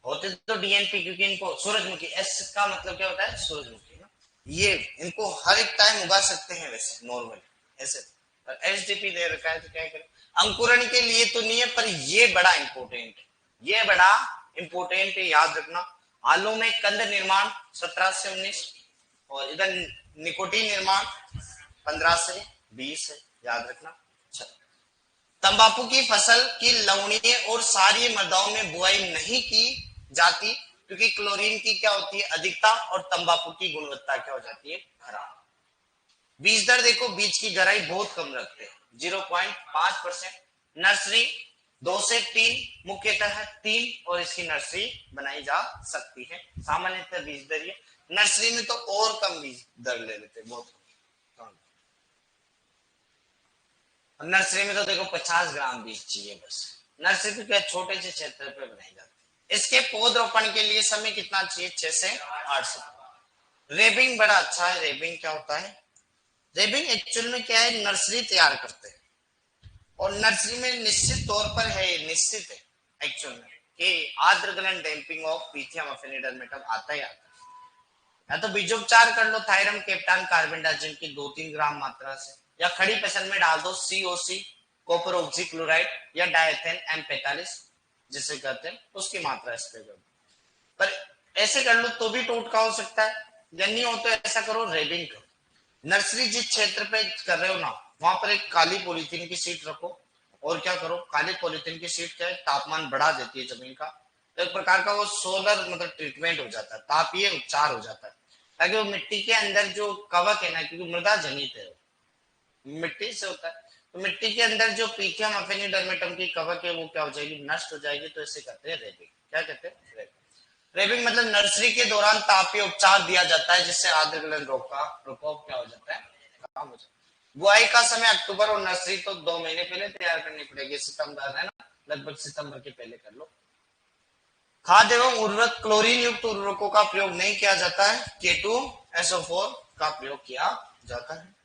होते तो DNP, क्योंकि इनको सूरजमुखी एस का मतलब क्या होता है सूरजमुखी ना, ये इनको हर एक टाइम उगा सकते हैं वैसे नॉर्मल ऐसे, पर SDP दे रखा है तो क्या करें। अंकुरण के लिए तो नहीं है, पर ये बड़ा इंपॉर्टेंट है, ये बड़ा इंपॉर्टेंट है, याद रखना। आलू में कंद निर्माण 17 से 19 और इधर निकोटीन निर्माण 15 से 20 है, याद रखना। तंबाकू की फसल की लवणीय और सारी मृदाओं में बुआई नहीं की जाती, क्योंकि क्लोरीन की क्या होती है अधिकता और तंबाकू की गुणवत्ता क्या हो जाती है खराब। बीज दर देखो, बीज की गहराई बहुत कम रखते हैं 0.5%। नर्सरी 2 से 3, मुख्यतः 3, और इसकी नर्सरी बनाई जा सकती है। सामान्यतः बीज दर ये, नर्सरी में तो और कम बीज दर ले लेते हैं, बहुत कम। नर्सरी में तो देखो 50 ग्राम बीज चाहिए बस, नर्सरी तो क्या छोटे से क्षेत्र पे बनाई जाती है। इसके पौध रोपण के लिए समय कितना चाहिए 6 से 8 सप्ताह। रेबिंग बड़ा अच्छा है, रेबिंग क्या होता है, रेबिंग एक्चुअल में क्या है नर्सरी तैयार करते हैं, और नर्सरी में निश्चित तौर पर है, निश्चित है एक्चुअल में कि आर्द्र गलन डैम्पिंग ऑफ पीथियम अफिनिडर्मेटम आता ही आता है, या तो बीजोपचार कर लो थायरम कैप्टान कार्बेंडाजिम की 2-3 ग्राम मात्रा से, या खड़ी फसल में डाल दो COC कॉपर ऑक्सीक्लोराइड या डायथेन M45 जिसे कहते हैं, उसकी मात्रा स्प्रे कर दो। पर ऐसे कर लो तो भी टोटका हो सकता है, या नहीं हो तो ऐसा करो रेबिंग करो। नर्सरी जिस क्षेत्र पे कर रहे हो ना, वहां पर एक काली पॉलीथीन की शीट रखो, और क्या करो काली पॉलीथीन की शीट क्या है तापमान बढ़ा देती है जमीन का, तो एक प्रकार का वो सोलर मतलब ट्रीटमेंट हो जाता है, तापीय उपचार हो जाता है, ताकि वो मिट्टी के अंदर जो कवक है ना, क्योंकि मृदा जनित है मिट्टी से होता है, तो मिट्टी के अंदर जो पीथियम अफिनिडर्मेटम की कवक है वो क्या हो जाएगी नष्ट हो जाएगी, तो इसे कहते हैं रेबिंग। क्या कहते हैं रेबिंग। रेबिंग मतलब नर्सरी के दौरान तापीय उपचार दिया जाता है, जिससे आर्द्र गलन रोग का प्रकोप क्या हो जाता है कम हो जाता है। बुआई का समय अक्टूबर, और नर्सरी तो 2 महीने पहले तैयार करनी पड़ेगी, सितंबर है ना, लगभग सितंबर के पहले कर लो। खाद एवं उर्वरक क्लोरीन युक्त उर्वरकों का प्रयोग नहीं किया जाता है, K2SO4 का प्रयोग किया जाता है।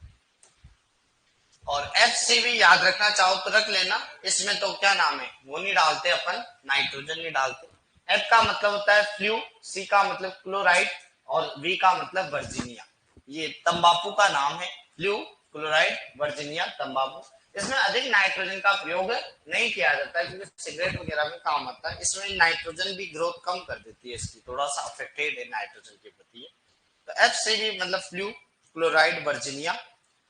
और FCV याद रखना चाहो तो रख लेना, इसमें तो क्या नाम है वो नहीं डालते अपन, नाइट्रोजन नहीं डालते। F का मतलब होता है फ्लू, C का मतलब क्लोराइड, और V का मतलब वर्जीनिया, ये तंबाकू का नाम है, फ्लू क्लोराइड वर्जीनिया तंबाकू। इसमें अधिक नाइट्रोजन का प्रयोग नहीं किया जाता है, क्योंकि सिगरेट वगैरह में काम आता है, इसमें नाइट्रोजन भी ग्रोथ कम कर देती है, इसकी थोड़ा सा अफेक्टेड है नाइट्रोजन के प्रति। तो FCV मतलब फ्लू क्लोराइड वर्जीनिया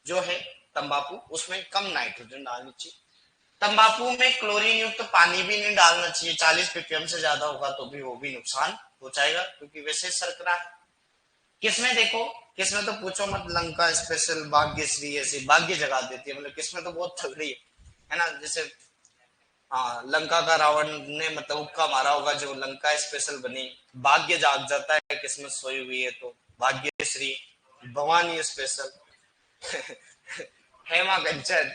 जो है तंबाकू, उसमें कम नाइट्रोजन डालनी चाहिए। तंबाकू में क्लोरीन युक्त पानी भी नहीं डालना चाहिए, 40 ppm से ज्यादा होगा तो भी वो भी नुकसान पहुंचाएगा क्योंकि वैसे शर्करा है। किसमें देखो, किसमें तो पूछो मत, लंका स्पेशल, भाग्यश्री, ऐसी भाग्य जगा देती है, मतलब किसमें तो बहुत चल रही है ना। जैसे हाँ, लंका का रावण ने मतलब हुक्का मारा होगा, जो लंका स्पेशल बनी, भाग्य जाग जाता है किस्मत सोई हुई है तो भाग्यश्री, भवानी स्पेशल। हेमा कंचन,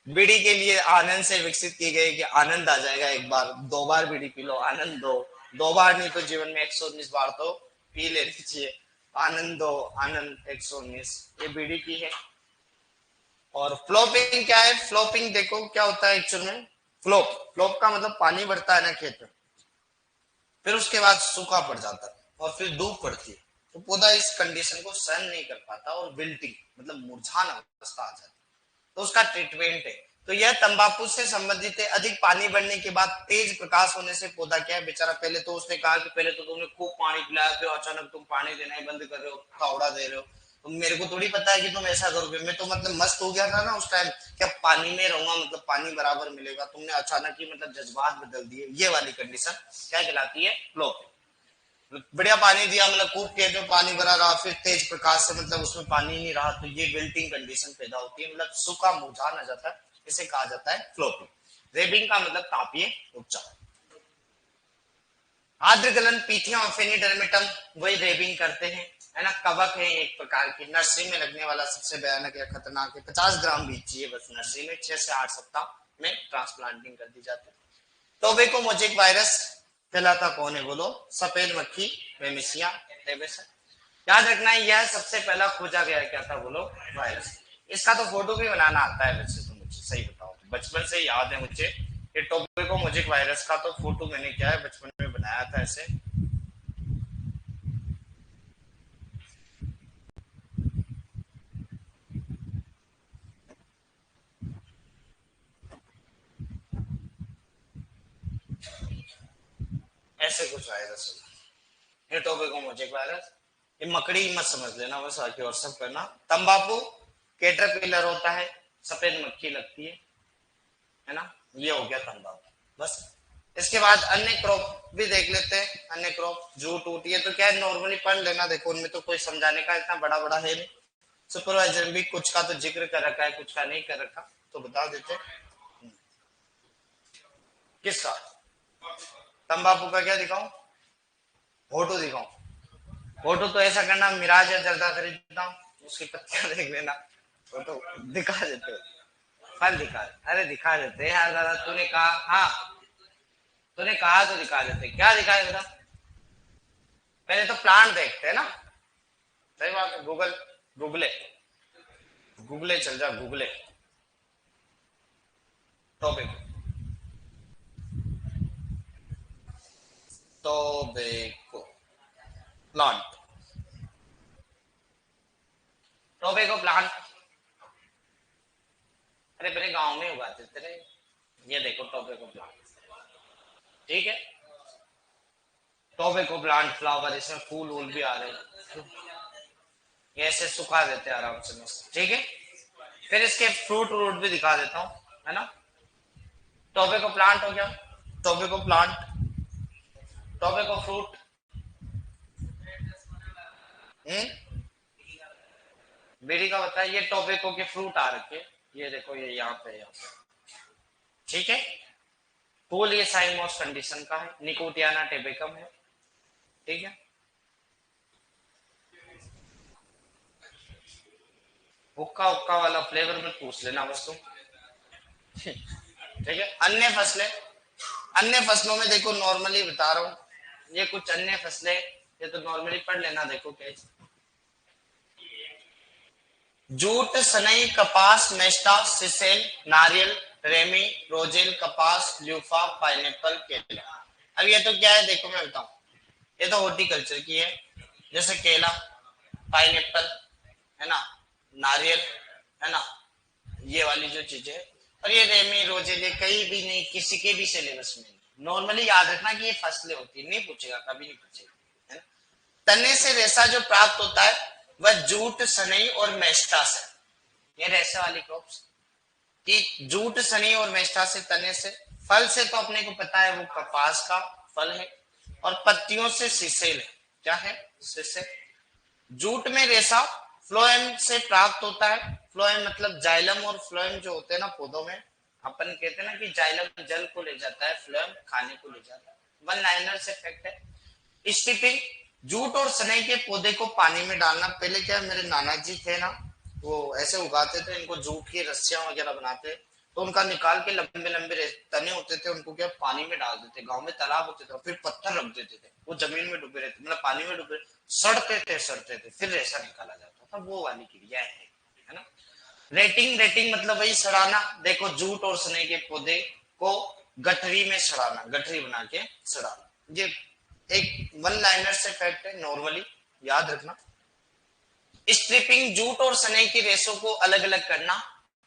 बीड़ी के लिए आनंद से विकसित की गई कि आनंद आ जाएगा, एक बार 2 बार बीड़ी पी लो, आनंद दो, 2 बार नहीं तो जीवन में 119 बार तो पी लेनी चाहिए, आनंद दो, आनंद 119, ये बीड़ी की है। और फ्लोपिंग क्या है, फ्लोपिंग देखो क्या होता है एक्चुअल में, फ्लोप, फ्लोप का मतलब पानी बढ़ता है ना खेत में, फिर उसके बाद सूखा पड़ जाता है और फिर धूप पड़ती है, तो पौधा इस कंडीशन को सहन नहीं कर पाता और विल्टिंग मतलब मुरझाना अवस्था आ जाती है, तो उसका ट्रीटमेंट है। तो यह तंबाकू से संबंधित है। अधिक पानी बढ़ने के बाद तेज प्रकाश होने से पौधा क्या है बेचारा, पहले तो उसने कहा कि पहले तो तुमने खूब पानी पिलाया, फिर अचानक तुम पानी देना ही बंद कर रहे हो, फावड़ा दे रहे हो, तो मेरे को थोड़ी पता है कि तुम ऐसा करोगे, मैं तो मतलब मस्त हो गया था ना उस टाइम, क्या पानी में रहूंगा मतलब पानी बराबर मिलेगा, तुमने अचानक ही मतलब जज्बात बदल दिए, ये वाली कंडीशन क्या कहलाती है, फ्लोप। बढ़िया पानी दिया, मतलब खूब खेत में पानी भरा रहा, फिर तेज प्रकाश से मतलब उसमें पानी नहीं रहा, तो ये विल्टिंग कंडीशन पैदा होती है, मतलब सूखा मुरझाना आ जाता है, इसे कहा जाता है फ्लोपिंग। रेबिंग का मतलब तापीय उपचार। आर्द्र गलन, पीथिया और फेनिडर्मिटम वही रेबिंग करते हैं, है ना। कवक है एक प्रकार की, नर्सरी में लगने वाला सबसे भयानक या खतरनाक है, 50 ग्राम बीज चाहिए बस नर्सरी में, 6 से 8 सप्ताह में ट्रांसप्लांटिंग कर दी जाती है। टोबैको मोजेक वायरस फैलाता कौन है बोलो, सफेद मक्खी बेमिसिया टेबेस। याद रखना है यह सबसे पहला खोजा गया क्या था बोलो, वायरस। इसका तो फोटो भी बनाना आता है वैसे तो, मुझे सही बताओ तो बचपन से याद है मुझे, ये टोबैको मोजेक वायरस का तो फोटो मैंने क्या है बचपन में बनाया था ऐसे। ऐसे कुछ वायरस है ये टोबैको मोजेक वायरस। ये मकड़ी मत समझ लेना बस, आगे और सब करना। तंबाकू कैटरपिलर होता है, सफेद मक्खी लगती है ना, ये हो गया तंबाकू बस। इसके बाद अन्य क्रॉप भी देख लेते हैं, अन्य क्रॉप जूट उट, ये तो क्या है नॉर्मली पढ़ लेना, देखो उनमें तो कोई समझाने का इतना बड़ा बड़ा है नहीं। सुपरवाइजर भी कुछ का तो जिक्र कर रखा है, कुछ का नहीं कर रखा, तो बता देते। किसका, तंबाकू का क्या दिखाऊं, फोटो दिखाऊं, फोटो तो ऐसा करना मिराज या जर्दा खरीदता हूं, उसकी पत्तियां देख लेना, फोटो दिखा देते हो, फल दिखा, अरे दिखा देते यार दादा, तूने कहा हाँ, तूने कहा तो दिखा देते, क्या दिखाए बता, पहले तो प्लांट देखते हैं ना, सही बात है, गूगल, गूगले, गूगले चल जा, Google, topic, tobacco plant, tobacco plant, अरे मेरे गांव में उगाते थे, ये देखो टोबैको प्लांट, ठीक है, टोबैको प्लांट फ्लावर, इसमें फूल वूल भी आ रहे हैं, ये ऐसे सुखा देते हैं आराम से मस्त, ठीक है। फिर इसके फ्रूट व्रूट भी दिखा देता हूँ, है ना। टोबैको प्लांट हो गया, टोबैको प्लांट, टोबैको फ्रूट, बीड़ी का बताया, ये टोबैको के फ्रूट आ रखे, ये देखो ये यहाँ पे, यहाँ पे, ठीक है। फूल ये साइमोस कंडीशन का है, निकोटियाना टेबेकम है, ठीक है। हुक्का हुक्का वाला फ्लेवर में पूछ लेना बस तुम, ठीक है। अन्य फसलें, अन्य फसलों में देखो नॉर्मली बता रहा हूँ, ये कुछ अन्य फसलें, ये तो नॉर्मली पढ़ लेना, देखो क्या, जूट, सनई, कपास, मेस्टा, सिसेल, नारियल, रेमी, रोजेल, कपास, ल्यूफा, पाइनएप्पल, केला। अब ये तो क्या है देखो मैं बताऊं, ये तो हॉर्टिकल्चर की है, जैसे केला, पाइनएप्पल, है ना, नारियल, है ना, ये वाली जो चीजें, और ये रेमी रोजेल, ये कहीं भी नहीं, किसी के भी सिलेबस में नहीं, नॉर्मली याद रखना कि ये फसलें होती है, नहीं पूछेगा, कभी नहीं पूछेगा, है ना। तने से रेशा जो प्राप्त होता है वह जूट, सनई और मेस्टा से, ये रेशा वाली क्रॉप्स, कि जूट, सनी और मेष्टा से, तने से, फल से तो अपने को पता है वो कपास का फल है, और पत्तियों से सिसेल है। क्या है? सिसेल। जूट में रेशा फ्लोएम से प्राप्त होता है। फ्लोएम मतलब जाइलम और फ्लोएम जो होते हैं ना पौधों में, अपन कहते हैं ना कि जाइलम जल को ले जाता है, फ्लोएम खाने को ले जाता है। वन लाइनर से फैक्ट है। स्टिपिंग, जूट और सनई के पौधे को पानी में डालना। पहले क्या मेरे नाना जी थे ना, वो ऐसे उगाते थे, इनको जूट की रस्सियां वगैरह बनाते, तो उनका निकाल के लंबे लंबे तने होते थे, उनको क्या पानी में डाल देते। गांव में तालाब होते थे, फिर पत्थर रख देते थे, वो जमीन में डूबे रहते, मतलब पानी में डूबे, सड़ते थे, फिर रेशा निकाला जाता था। वो वाली क्रिया है ना। रेटिंग, रेटिंग मतलब वही सड़ाना। देखो जूट और सनई के पौधे को गठरी में सड़ाना, गठरी बना के सड़ाना। ये एक वन लाइनर से फैक्ट है, नॉर्मली याद रखना। स्ट्रिपिंग, जूट और सनई की रेशों को अलग अलग करना।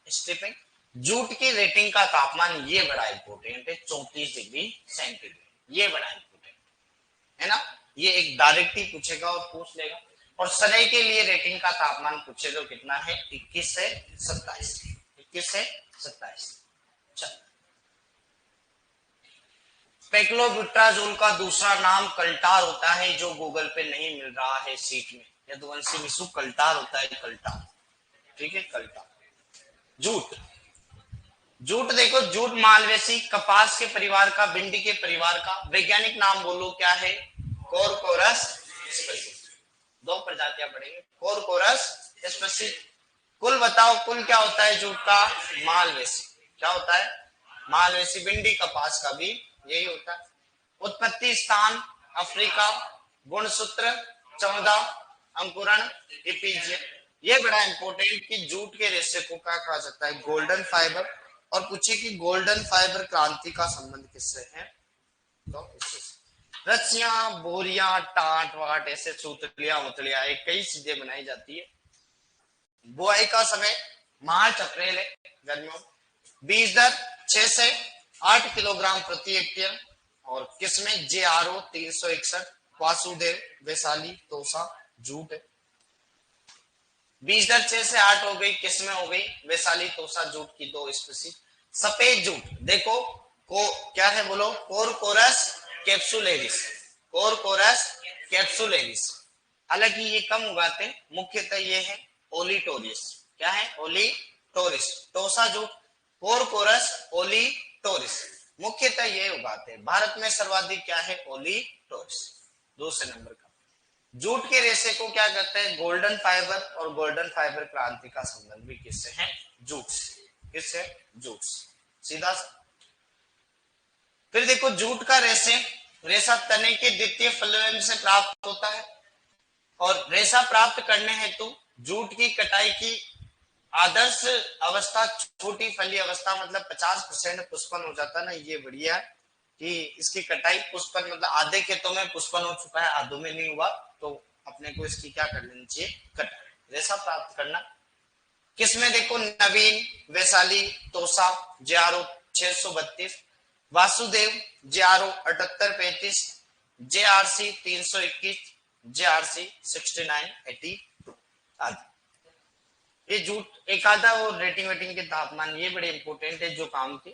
स्ट्रिपिंग, जूट की रेटिंग का तापमान, ये बड़ा इंपॉर्टेंट है, 34 डिग्री सेंटीग्रेड, ये बड़ा इंपॉर्टेंट है ना। ये एक डायरेक्ट ही पूछेगा और पूछ लेगा। और सनई के लिए रेटिंग का तापमान पूछेगा कितना है, 21 से 27, 21 से 27। पेक्लोब्यूटाजोल का दूसरा नाम कल्टार होता है, जो गूगल पे नहीं मिल रहा है सीट में। यदुवंशी विशु, कल्टार होता है, कल्टार। ठीक है, कल्टार। जूट, जूट देखो, जूट मालवेसी कपास के परिवार का, भिंडी के परिवार का। वैज्ञानिक नाम बोलो क्या है? Corchorus species. दो प्रजातियां पढ़ेंगे, कोरकोरस स्पेसिस। कुल बताओ, कुल क्या होता है जूट का? मालवेसी। क्या होता है? मालवेसी। भिंडी कपास का भी यही होता है। उत्पत्ति स्थान अफ्रीका। गुणसूत्र 14, अंकुरण इपीजियन। ये बड़ा इंपॉर्टेंट कि जूट के रेशे को क्या कहा जाता है? Golden fibre. और पूछे कि गोल्डन फाइबर क्रांति का संबंध किससे है? तो इससे। रस्सियां, बोरियां, टाट वाट, ऐसे सूतलियां उतलियां, एक कई चीजें बनाई जाती है। बुआई का समय मार्च अप्रैल है, गर्मियों। बीज दर 6 से 8 किलोग्राम प्रति हेक्टेयर। और किसमें? JRO 361, वासुदेव, वैशाली, तोसा, जूट है। बीज दर 6 से 8 हो गई, किसमें हो गई? वैशाली, तोसा, जूट की दो स्पीसी। सफेद जूट देखो, को क्या है बोलो? Corchorus capsularis, Corchorus capsularis. हालांकि ये कम उगाते, मुख्यतः ये है ओलिटोरियस। क्या है? ओलिटोरिस। टोसा जूट, कोरकोरस ओलिटोरिस, मुख्यतः ये उगाते हैं। भारत में सर्वाधिक क्या है? ओलिटोरिस, दूसरे नंबर का। जूट के रेशे को क्या कहते हैं? Golden fibre. और गोल्डन फाइबर क्रांति का संबंध भी किससे है? जूट से। किससे? जूट से, सीधा। फिर देखो, जूट का रेशा तने के द्वितीय फ्लोएम से प्राप्त होता है। और रेशा प्राप्त करने हेतु जूट की कटाई की आदर्श अवस्था, छोटी फली अवस्था, मतलब 50% पुष्पन हो जाता है ना, ये बढ़िया है कि इसकी कटाई पुष्पन, मतलब आधे खेतों में पुष्पन हो चुका है, आधों में नहीं हुआ, तो अपने को इसकी क्या कर लेनी चाहिए? कटाई। रेशा प्राप्त करना किसमें? देखो, नवीन, वैशाली, तोसा, JRO 632, Vasudev, JRO 7835, JRC 321, JRC 6982 आदि। ये जूट एक आधा, वो रेटिंग वेटिंग के तापमान, ये बड़े इंपॉर्टेंट है जो काम के।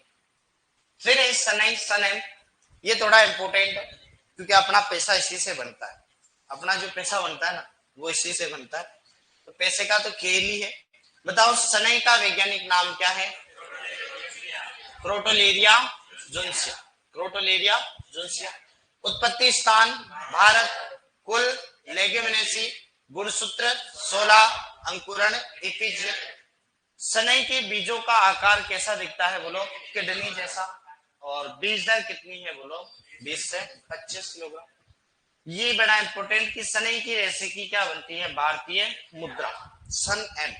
फिर है सनई, सनम। ये थोड़ा इंपॉर्टेंट है क्योंकि अपना पैसा इसी से बनता है। अपना जो पैसा बनता है ना, वो इसी से बनता है, तो पैसे का तो खेल ही है। बताओ, सनई का वैज्ञानिक नाम क्या है? क्रोटोलेरिया जुन्सिया, क्रोटोलेरिया जुन्सिया। उत्पत्ति स्थान भारत। कुल लेग्यूमिनेसी। गुणसूत्र 16, अंकुरण इपीजियन। सनई के बीजों का आकार कैसा दिखता है बोलो? किडनी जैसा। और बीज दर कितनी है बोलो? 20 से 25 किलोग्राम। ये बड़ा इंपॉर्टेंट कि सनई की रेशे की क्या बनती है? भारतीय मुद्रा, सन एम,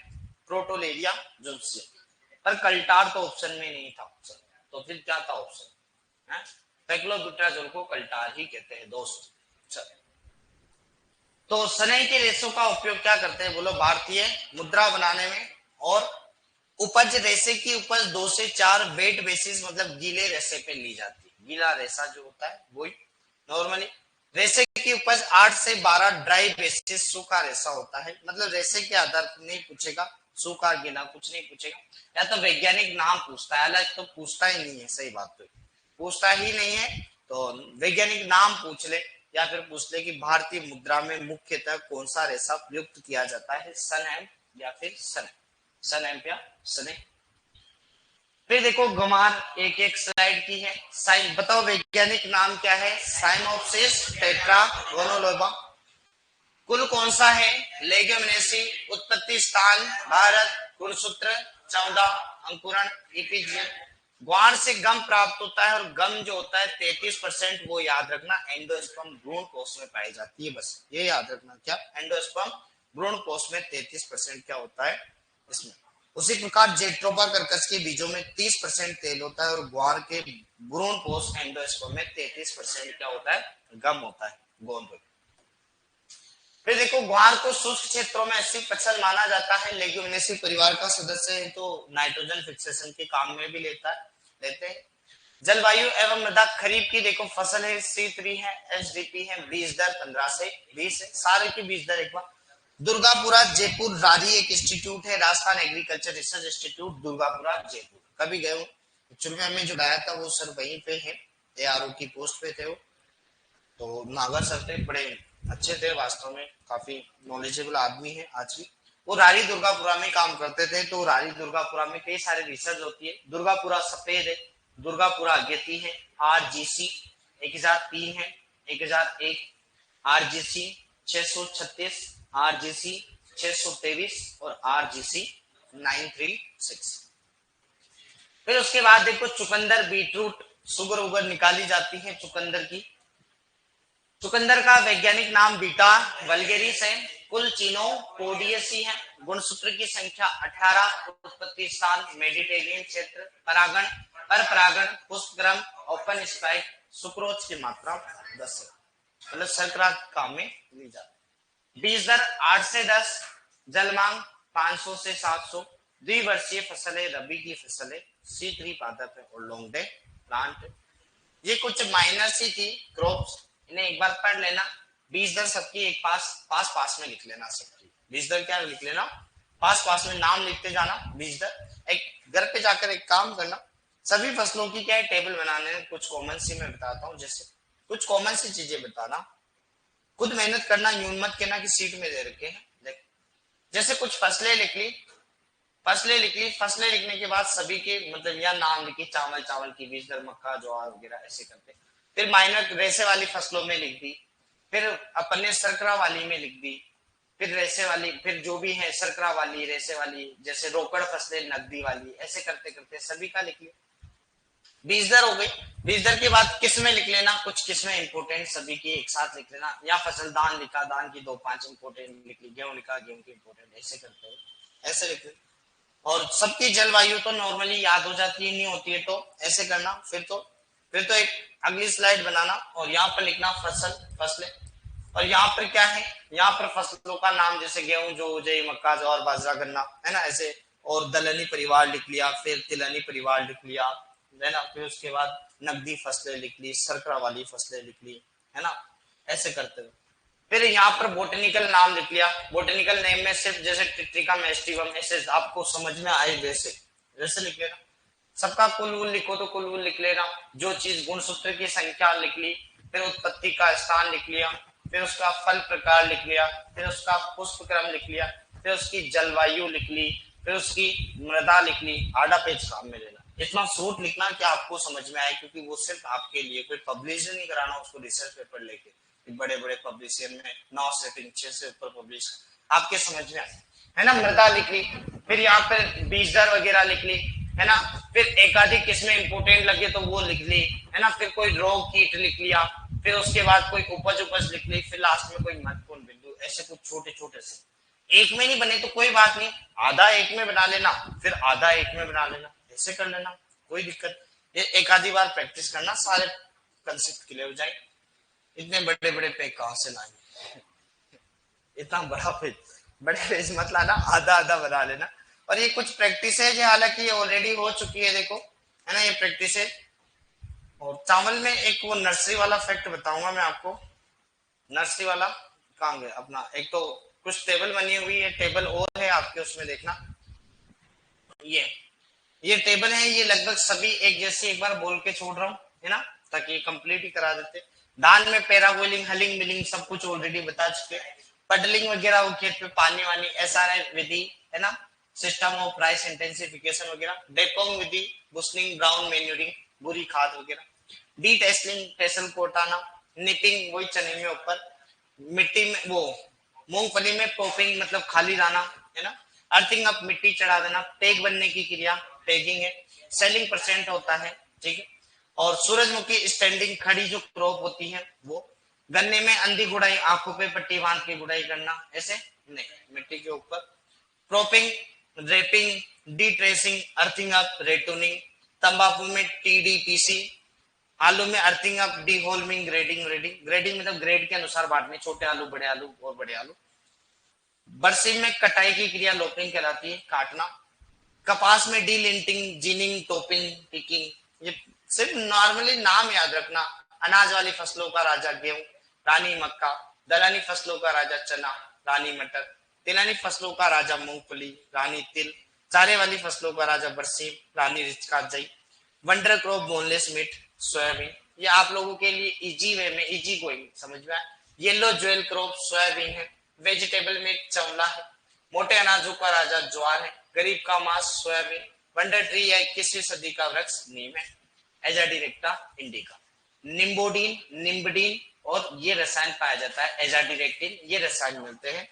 क्रोटोलेरिया जुन्सिया। पर कल्टार तो ऑप्शन में नहीं था ऑप्शन, तो फिर क्या था ऑप्शन? पेक्लोब्यूटाजोल को कल्टार ही कहते हैं दोस्त। चल, तो सनई के रेशों का उपयोग क्या करते हैं बोलो? भारतीय मुद्रा बनाने में। और उपज, रेशे की उपज 2 से 4 वेट बेसिस, मतलब गीले रेशे पे ली जाती है। गीला रेशा जो होता है वही नॉर्मली। रेशे की उपज 8 से 12 ड्राई बेसिस, सूखा रेशा होता है। मतलब रेशे के आधार पर नहीं पूछेगा, सूखा गीला कुछ नहीं पूछेगा, या तो वैज्ञानिक नाम पूछता है, अलग तो पूछता ही नहीं है, सही बात तो पूछता ही नहीं है, तो वैज्ञानिक नाम पूछ ले, या फिर पूछ ले कि भारतीय मुद्रा में मुख्यतः कौन सा रेशा प्रयुक्त किया जाता है, सन एम या फिर सन, सन एम या सने। फिर देखो गमार एक एक स्लाइड की है, साइन बताओ वैज्ञानिक नाम क्या है, साइमोप्सिस टेट्रागोनोलोबा। कुल कौन सा है, लेग्यूमिनेसी। उत्पत्ति स्थान भारत। गुणसूत्र 14। अंकुरण इपिजियम। ग्वार से गम प्राप्त होता है, और गम जो होता है 33%, वो याद रखना एंडोस्पर्म भ्रूण कोष में पाई जाती है, बस ये याद रखना, क्या एंडोस्पर्म भ्रूण कोष में 33% क्या होता है इसमें। उसी प्रकार जेट्रोफा कर्कश के बीजों में 30% तेल होता है, और ग्वार के भ्रूण कोष एंडोस्पर्म में 33% क्या होता है, गम होता है, गोंद। फिर देखो ग्वार को शुष्क क्षेत्रों में ऐसी फसल माना जाता है, लेग्यूमिनेसी परिवार का सदस्य है, तो नाइट्रोजन फिक्सेशन के काम में भी लेते हैं। जलवायु एवं मृदा खरीफ की देखो फसल है, C3 है, SDP है, बीज दर 15 से 20 है, सारे की बीज दर एक बार। दुर्गापुरा जयपुर रारी एक इंस्टीट्यूट है, Rajasthan agriculture research institute Durgapura Jaipur. कभी गए हो, एक्चुअली में हमें जो लाया था वो सर वहीं पे है, ARO की पोस्ट पे थे वो, तो नागर सर थे, बड़े अच्छे थे वास्तव में, काफी नॉलेजेबल आदमी है आज भी। वो रारी दुर्गापुरा में काम करते थे, तो रारी दुर्गापुरा में कई सारे रिसर्च होती है। दुर्गापुरा सफेद है, दुर्गापुरा अगेती है, RGC 1003 है, 1001, RGC 636, RGC 623 और RGC 936। फिर उसके बाद देखो चुकंदर बीटरूट सुगर उगर निकाली जाती है चुकंदर की। चुकंदर का वैज्ञानिक नाम बीटा वल्गेरिस है, कुल चीनोपोडियसी है, गुणसूत्र की संख्या 18, उत्पत्ति स्थान मेडिटेरियन क्षेत्र, परागण पर परागण पुष्पक्रम ओपन स्पाइक, सुक्रोज की मात्रा 10 है, मतलब शर्करा काम में ली जाती। बीज दर 8 से 10, जल मांग 500 से 700, द्विवर्षीय फसल है, रबी की फसल है, C3 पादप है और लॉन्ग डे प्लांट। ये कुछ माइनर सी थी क्रॉप्स, इन्हें एक बार पढ़ लेना। बीज दर सबकी एक पास में लिख लेना, सबकी बीज दर क्या लिख लेना, पास में नाम लिखते जाना बीज दर। एक घर पे जाकर एक काम करना, सभी फसलों की क्या है टेबल बनाने, कुछ कॉमन सी मैं बताता हूँ, जैसे कुछ कॉमन सी चीजें बताना, खुद मेहनत करना, यूं मत कहना कि सीट में दे रखे हैं। जैसे कुछ फसलें लिख ली, फसलें लिखने के बाद सभी के मतलब या नाम लिखी, चावल की बीज दर, मक्का ज्वार वगैरह ऐसे करते। फिर माइनर रेसे वाली फसलों में लिख दी, फिर अपन ने सरकरा वाली में लिख दी, फिर रेसे वाली, फिर जो भी है सरकरा वाली रेसे वाली, जैसे रोकड़ फसलें नकदी वाली, ऐसे करते करते सभी का लिख लिया। बीज दर हो गई। बीज दर के बाद किस्में लिख लेना, कुछ किस्में इंपोर्टेंट सभी की एक साथ लिख लेना, या फसल दान लिखा, दान की 2-5 इंपोर्टेंट लिख ली, गेहूं लिखा, गेहूं की इंपोर्टेंट, ऐसे करते हैं, ऐसे लिख ले। और सबकी जलवायु तो नॉर्मली याद हो जाती है, नहीं होती है तो ऐसे करना। फिर तो एक अगली स्लाइड बनाना, और यहाँ पर लिखना फसलें, और यहाँ पर क्या है, यहाँ पर फसलों का नाम, जैसे गेहूं जो जय, मक्का ज्वार बाजरा गन्ना, है ना ऐसे, और दलहनी परिवार लिख लिया, फिर तिलहनी परिवार लिख लिया, है ना, फिर उसके बाद नकदी फसलें लिख ली, सरकरा वाली फसलें लिख ली, है ना, ऐसे करते हुए। फिर यहाँ पर बोटेनिकल नाम लिख लिया, बोटेनिकल नेम में सिर्फ जैसे ट्रिटिकम एस्टिवम ऐसे आपको समझ में आए वैसे लिख लेना। सबका कुल लिखो तो कुल लिख लेना, जो चीज गुणसूत्र की संख्या लिख ली, फिर उत्पत्ति का स्थान लिख लिया, फिर उसका फल प्रकार लिख लिया, फिर उसका पुष्प क्रम लिख लिया, फिर उसकी जलवायु लिख ली, फिर उसकी मृदा लिख ली। आधा पेज काम में लेना, इतना शॉर्ट लिखना कि आपको समझ में आए, क्योंकि वो सिर्फ आपके लिए, कोई पब्लिश नहीं कराना उसको रिसर्च पेपर लेके बड़े बड़े पब्लिशर में 9 सेटिंग 6 से ऊपर पब्लिश, आपके समझ में आए, है ना। मृदा लिख ली, फिर यहाँ पर बीज दर वगैरह लिख ली, है ना, फिर एकाधिक किस्में इंपोर्टेंट लगे तो वो लिख ली, है ना, फिर कोई रोग कीट लिख लिया, फिर उसके बाद कोई उपज लिख ली, फिर लास्ट में कोई महत्वपूर्ण बिंदु, ऐसे कुछ छोटे छोटे से। एक में नहीं बने तो कोई बात नहीं, आधा एक में बना लेना, फिर आधा एक में बना लेना, ऐसे कर लेना, कोई दिक्कत। ये एक आधी बार प्रैक्टिस करना, सारे कंसेप्ट क्लियर हो जाए। इतने बड़े बड़े पेज कहां से लाएंगे, इतना बड़ा पेज, बड़े पेज मत लाना, आधा आधा बना लेना। और ये कुछ प्रैक्टिस है जो हालांकि ऑलरेडी हो चुकी है, देखो, है ना, ये प्रैक्टिस है। और चावल में एक वो नर्सरी वाला फैक्ट बताऊंगा मैं आपको, नर्सरी वाला कहाँ गया अपना, एक तो कुछ टेबल बनी हुई है, टेबल और है आपके, उसमें देखना। ये टेबल है, ये लगभग सभी एक जैसे, एक बार बोल के छोड़ रहा हूँ है ना, ताकि कंप्लीट ही करा देते। धान में पैराबोलिंग, हलिंग मिलिंग सब कुछ ऑलरेडी बता चुके। पडलिंग वगैरह वो खेत पे पानी वानी, एसआरआई विधि है ना, सिस्टम ऑफ राइस इंटेंसिफिकेशन वगैरह, डेपोंग विधि, बुस्निंग, ब्राउन मैन्यूरिंग, बुरी खाद वगैरह, डी टेस्लिंग, टेसल कोटाना, निपिंग वही चने में ऊपर, मिट्टी में वो मूंगफली में पोपिंग मतलब खाली दाना है ना, अर्थिंग अप मिट्टी चढ़ा देना, पेग बनने की क्रिया पेगिंग है, सेलिंग परसेंट होता है ठीक है। और सूरजमुखी स्टैंडिंग खड़ी जो क्रॉप होती है वो, गन्ने में अंधी गुड़ाई, आंखों पे पट्टी बांध के गुड़ाई करना, ऐसे नहीं, मिट्टी के ऊपर, cropping, draping, detrashing, earthing up, ratooning, तंबाकू में टीडीपीसी, आलू में earthing up, dehaulming, grading, grading grading मतलब ग्रेड के अनुसार बांटने, छोटे आलू, बड़े आलू और बड़े आलू। बरसीम में कटाई की क्रिया लोपिंग कहलाती है, काटना। कपास में डीलिंटिंग, जीनिंग, टोपिंग, पिकिंग। ये सिर्फ नॉर्मली नाम याद रखना। अनाज वाली फसलों का राजा गेहूं, रानी मक्का, दलहनी फसलों का राजा चना, रानी मटर, तिलहनी फसलों का राजा मूंगफली, रानी तिल, चारे वाली फसलों का राजा बरसीम, रानी रिचका जई, wonder crop, boneless meat, soybean. ये आप लोगों के लिए इजी वे में, इजी गोइंग समझ में आए। येलो ज्वेल क्रॉप सोयाबीन है। वेजिटेबल में चवला है। मोटे अनाजों का राजा ज्वार है। गरीब का मांस सोयाबीन। वंडर ट्री या 21वीं सदी का वृक्ष नीम है। एजा डिरेक्टा इंडिका। निम्बोडीन, निम्बडीन और ये रसायन पाया जाता है, एजा डिरेक्टिन, ये रसायन मिलते हैं।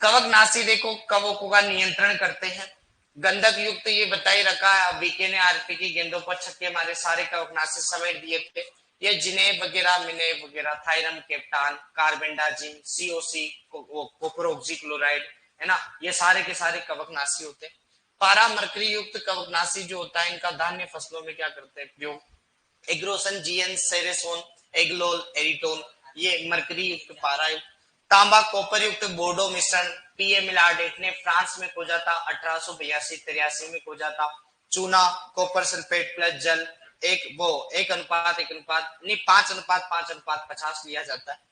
कवकनाशी देखो, कवकों का नियंत्रण करते हैं। गंधक युक्त ये बताई रखा है, बीके ने आरपी की गेंदों पर छक्के मारे, सारे कवकनाशी समेट दिए थे। ये जिनेब वगैरह, मिनेब वगैरह, thiram, captan, carbendazim, COC, कोपरोक्सी chloride है ना, ये सारे के सारे कवकनाशी होते हैं। पारा मरकरी युक्त कवकनाशी जो होता है, इनका धान्य फसलों में क्या करते हैं प्रयोग, एग्रोसन, जीएन, सेरेसोन, एग्लोल, एरिटोन, ये मरकरी युक्त पारा युक्त। तांबा कॉपर युक्त बोर्डो मिश्रण पीए मिलार्डेट ने फ्रांस में खोजा था, 1882-83 में खोजा था। चूना, कॉपर सल्फेट प्लस जल, एक अनुपात नहीं, 5:5:50 लिया जाता है।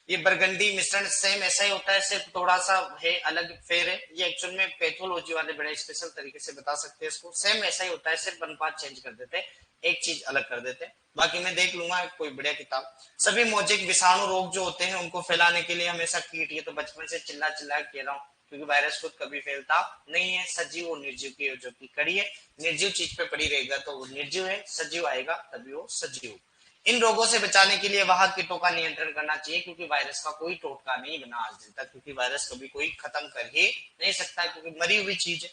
ये बरगंडी मिश्रण सेम ऐसा ही होता है, सिर्फ थोड़ा सा है अलग फेर है। ये एक्चुअल में पैथोलॉजी वाले बड़े स्पेशल तरीके से बता सकते हैं इसको, सेम ऐसा ही होता है, सिर्फ अनुपात चेंज कर देते हैं, एक चीज अलग कर देते हैं। बाकी मैं देख लूंगा कोई बढ़िया किताब। सभी मौजिक विषाणु रोग जो होते हैं उनको फैलाने के लिए हमेशा कीट, ये तो बचपन से चिल्ला चिल्ला कह रहा हूँ, क्योंकि वायरस खुद कभी फैलता नहीं है। सजीव और निर्जीव की जो की कड़ी है, निर्जीव चीज पे पड़ी रहेगा तो वो निर्जीव है, सजीव आएगा तभी वो सजीव। इन रोगों से बचाने के लिए वाहक कीटों का नियंत्रण करना चाहिए, क्योंकि वायरस का कोई टोटका नहीं बना आज दिन तक, क्योंकि वायरस कभी कोई खत्म कर ही नहीं सकता, क्योंकि मरी हुई चीज है।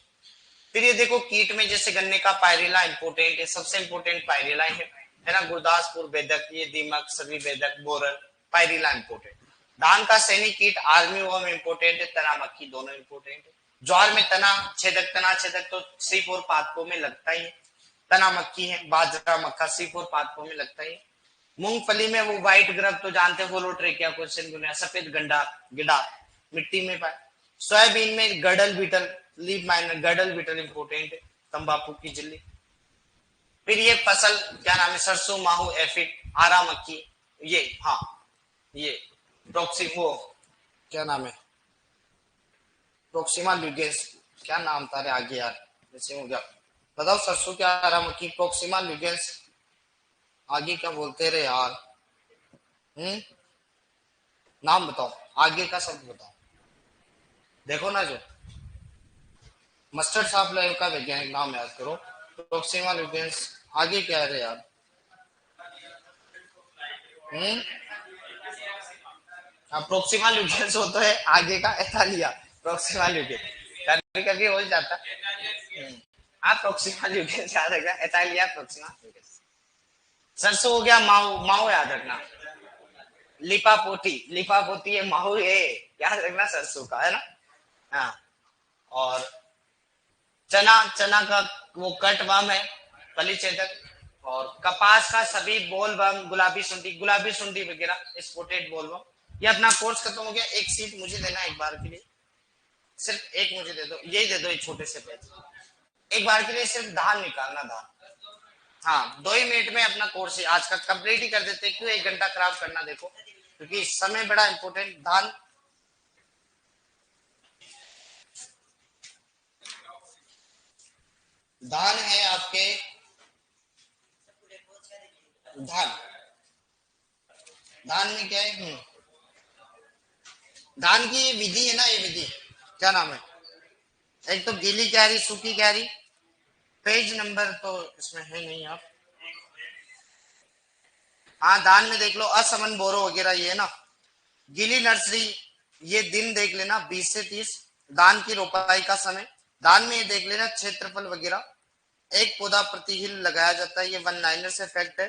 फिर ये देखो कीट में जैसे गन्ने का पायरेला इंपोर्टेंट है, सबसे इंपोर्टेंट पायरेला है ना, गुरदासपुर बेदक, ये दीमक, सभी बेदक, बोरर, पायरेला इंपोर्टेंट। धान का सैनिक कीट आर्मी वर्म इंपोर्टेंट है, तना मक्खी दोनों इंपोर्टेंट है। ज्वार में तना छेदक तो सिर्फ और पादपों में लगता ही है, तना मक्खी है। बाजरा मक्का सिर्फ और पादपों में लगता ही है। मूंगफली में वो व्हाइट ग्रब तो जानते हो, होलोट्रेकिया क्वेश्चन, सफेद गंडा गिडा मिट्टी में पाए। सोयाबीन में गडल beetle, leaf miner, गडल beetle important है। तंबाकू की झिल्ली। फिर ये फसल क्या नाम है, सरसों, माहू, एफिड, आरा मक्खी, ये हाँ, ये प्रोक्सी वो क्या नाम है, प्रोक्सिमा ल्यूगेंस, क्या नाम था रे आगे यार, जैसे हो गया, बताओ सरसों क्या, आरा मक्खी, प्रोक्सिमा ल्यूगेंस, आगे क्या बोलते रहे यार, नाम बताओ, आगे का शब्द बताओ, देखो ना जो मस्टर्ड सॉफ्ट लाइव का वैज्ञानिक नाम याद करो, प्रोक्सिमा ल्यूगेंस, आगे क्या है रे यार, प्रोक्सिमा ल्यूगेंस होता है, आगे का एथालिया, प्रोक्सिमा ल्यूगेंस कभी कभी हो जाता। हाँ प्रोक्सिमा ल्यूगेंस याद रखना, एथालिया प्रोक्सिमा ल्यूगेंस। सरसों हो गया, माओ, माओ याद रखना, लिपापोती, लिपापोती है, माहू है, याद रखना सरसों का है ना। हाँ, और चना, चना का वो कट बम है, फलीछेदक। और कपास का सभी बोल बम, गुलाबी सुंडी वगैरह स्पोटेड बोल बम। ये अपना कोर्स खत्म हो गया, एक सीट मुझे देना एक बार के लिए, सिर्फ एक मुझे दे दो, यही दे दो, एक छोटे से पेज, एक बार के लिए सिर्फ धान निकालना, धान। हाँ 2 ही मिनट में अपना कोर्स आज का कंप्लीट ही कर देते, क्यों 1 घंटा खराब करना, देखो क्योंकि समय बड़ा इंपॉर्टेंट। धान धान है आपके, धान, धान में क्या है? धान की ये विधि है ना, ये विधि क्या नाम है? एक तो गीली क्यारी, सूखी क्यारी। पेज नंबर तो इसमें है नहीं आप। हाँ, धान में देख लो असमन बोरो वगैरह ये है ना। गीली नर्सरी, ये दिन देख लेना 20 से 30। धान की रोपाई का समय, धान में ये देख लेना क्षेत्रफल वगैरह। एक पौधा प्रति हिल लगाया जाता है, ये वन लाइनर से फैक्ट है।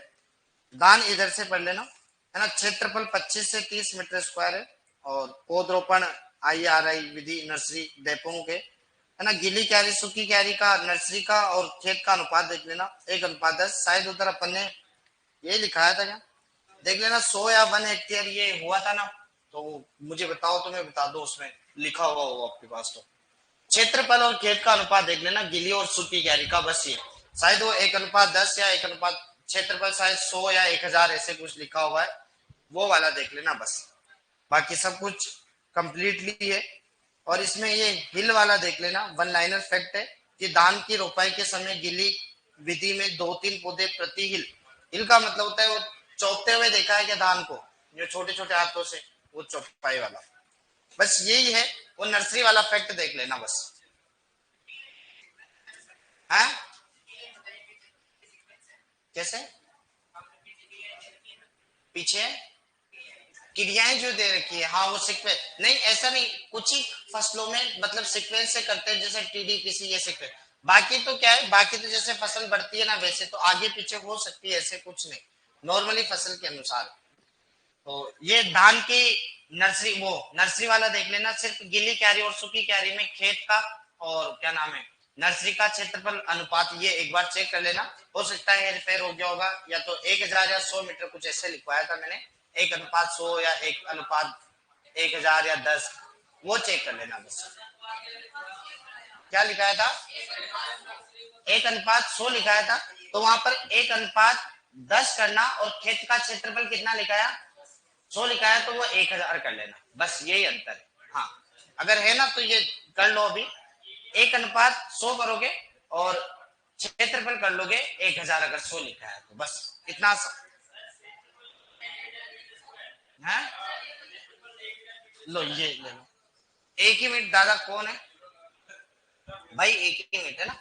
धान इधर से पढ़ लेना है ना। क्षेत्रफल 25 से 30 मीटर स्क्वायर है। और पौधरोपण IRI विधि नर्सरी डेपों के है ना। गीली क्यारी सूखी क्यारी का नर्सरी का और खेत का अनुपात देख लेना 1:10। शायद उधर अपन ने ये लिखाया था क्या, देख लेना 100 या 1 हेक्टेयर ये हुआ था ना। तो मुझे बताओ तो मैं बता दो, उसमें लिखा हुआ हो आपके पास तो। क्षेत्रफल और खेत का अनुपात देख लेना गीली और सूखी क्यारी का, बस ये शायद वो 1:10 या 1 क्षेत्रफल शायद 100 या 1000 ऐसे कुछ लिखा हुआ है, वो वाला देख लेना बस। बाकी सब कुछ कंप्लीटली है। और इसमें ये हिल वाला देख लेना, वन लाइनर फैक्ट है कि धान की रोपाई के समय गिली विधि में 2-3 पौधे प्रति हिल। हिल का मतलब होता है वो चौपते हुए देखा है क्या धान को, जो छोटे छोटे हाथों से, वो चौपाई वाला। बस यही है, वो नर्सरी वाला फैक्ट देख लेना बस। है कैसे पीछे क्रियाएं जो दे रखी है, हाँ वो सीक्वेंस नहीं, ऐसा नहीं, कुछ ही फसलों में मतलब सीक्वेंस से करते हैं, जैसे TDPC ये सीक्वेंस। बाकी तो क्या है, बाकी तो जैसे फसल बढ़ती है ना वैसे तो आगे पीछे हो सकती है, ऐसे कुछ नहीं, नॉर्मली फसल के अनुसार। तो ये धान की नर्सरी, वो नर्सरी वाला देख लेना, सिर्फ गीली क्यारी और सूखी क्यारी में खेत का और क्या नाम है नर्सरी का क्षेत्रफल अनुपात, ये एक बार चेक कर लेना। हो सकता है रिपेयर हो गया होगा, या तो 1000 या 100 मीटर कुछ ऐसे लिखवाया था मैंने, 1:100 या 1:1000 या 10, वो चेक कर लेना बस। क्या लिखाया था? 1:100 लिखाया था, तो वहां पर 1:10 करना और खेत का क्षेत्रफल कितना लिखाया, 100 लिखाया, तो वो 1000 कर लेना, बस यही अंतर है। हाँ, अगर है ना तो ये कर लो अभी, 1:100 करोगे और क्षेत्रफल कर लोगे 1000, अगर 100 लिखा है तो बस इतना सा है। लो ये ले लो, एक ही मिनट दादा, कौन है भाई, एक ही मिनट है ना,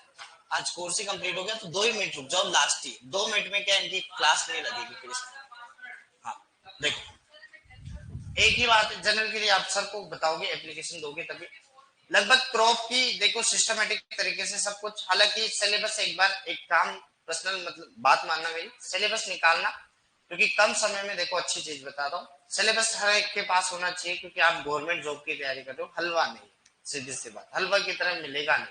आज कोर्स ही कंप्लीट हो गया तो 2 ही मिनट रुक जाओ, लास्ट ही 2 मिनट में क्या इनकी क्लास नहीं लगेगी फिर इसमें। हाँ देखो, एक ही बात जनरल के लिए आप सर को बताओगे, एप्लीकेशन दोगे तभी। लगभग क्रॉप की देखो सिस्टमेटिक तरीके से सब कुछ, हालांकि सिलेबस एक बार एक काम पर्सनल मतलब बात मानना मेरी, सिलेबस निकालना, क्योंकि कम समय में देखो अच्छी चीज बता रहा हूँ, सिलेबस हर एक के पास होना चाहिए, क्योंकि आप गवर्नमेंट जॉब की तैयारी कर रहे हो, हलवा नहीं, सीधी सी बात, हलवा की तरह मिलेगा नहीं।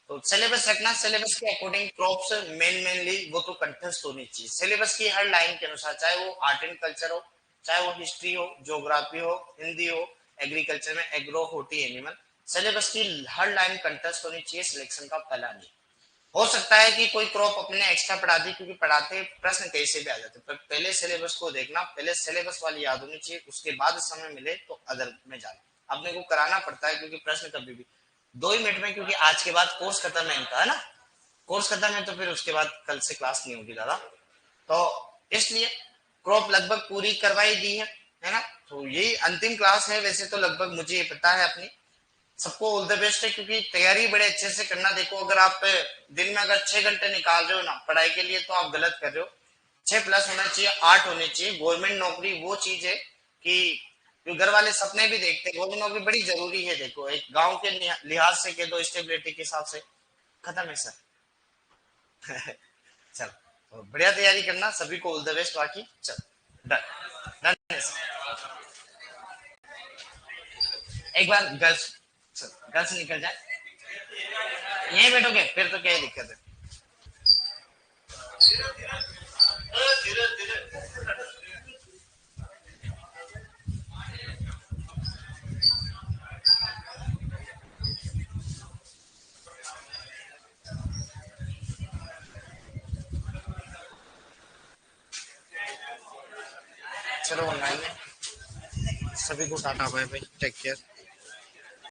तो सिलेबस रखना, सिलेबस के अकॉर्डिंग क्रॉप्स मेनली वो तो कंठस्थ होनी चाहिए सिलेबस की हर लाइन के अनुसार, चाहे वो आर्ट एंड कल्चर हो, चाहे वो हिस्ट्री हो, ज्योग्राफी हो, हिंदी हो, एग्रीकल्चर में एग्रो, होती एनिमल, सिलेबस की हर लाइन कंटेस्ट होनी चाहिए, सिलेक्शन का पहला नहीं। हो सकता है कि कोई क्रॉप अपने एक्स्ट्रा पढ़ा दी, क्योंकि पढ़ाते प्रश्न कैसे भी आ जाते, पर पहले सिलेबस को देखना, पहले सिलेबस वाली याद होनी चाहिए, उसके बाद समय मिले तो अदर में जाना, अपने को कराना पड़ता है, क्योंकि प्रश्न कभी भी 2 ही मिनट में, क्योंकि आज के बाद कोर्स खत्म है इनका, है ना, कोर्स खत्म है तो फिर उसके बाद कल से क्लास नहीं होगी दादा, तो इसलिए क्रॉप लगभग पूरी करवाई दी है ना। तो यही अंतिम क्लास है, वैसे तो लगभग मुझे ये पता है अपनी, सबको ऑल द बेस्ट है, क्योंकि तैयारी बड़े अच्छे से करना। देखो अगर आप दिन में अगर 6 घंटे निकाल रहे हो ना पढ़ाई के लिए, तो आप गलत कर रहे हो, 6+ होना चाहिए, 8 होने चाहिए। गवर्नमेंट नौकरी वो चीज है कि जो घर वाले सपने भी देखते हैं, गवर्नमेंट नौकरी बड़ी जरूरी है। देखो एक गांव के लिहाज से कह दो, स्टेबिलिटी के हिसाब से, खत्म है सर। चल, तो बढ़िया तैयारी करना, सभी को ऑल द बेस्ट। बाकी चल डन, डन है सर। एक बार गर्ल्स, गर्ल्स निकल जाए, यहीं बैठोगे फिर तो क्या ही दिक्कत है। चलो ऑनलाइन में सभी को tata bye bye, take care.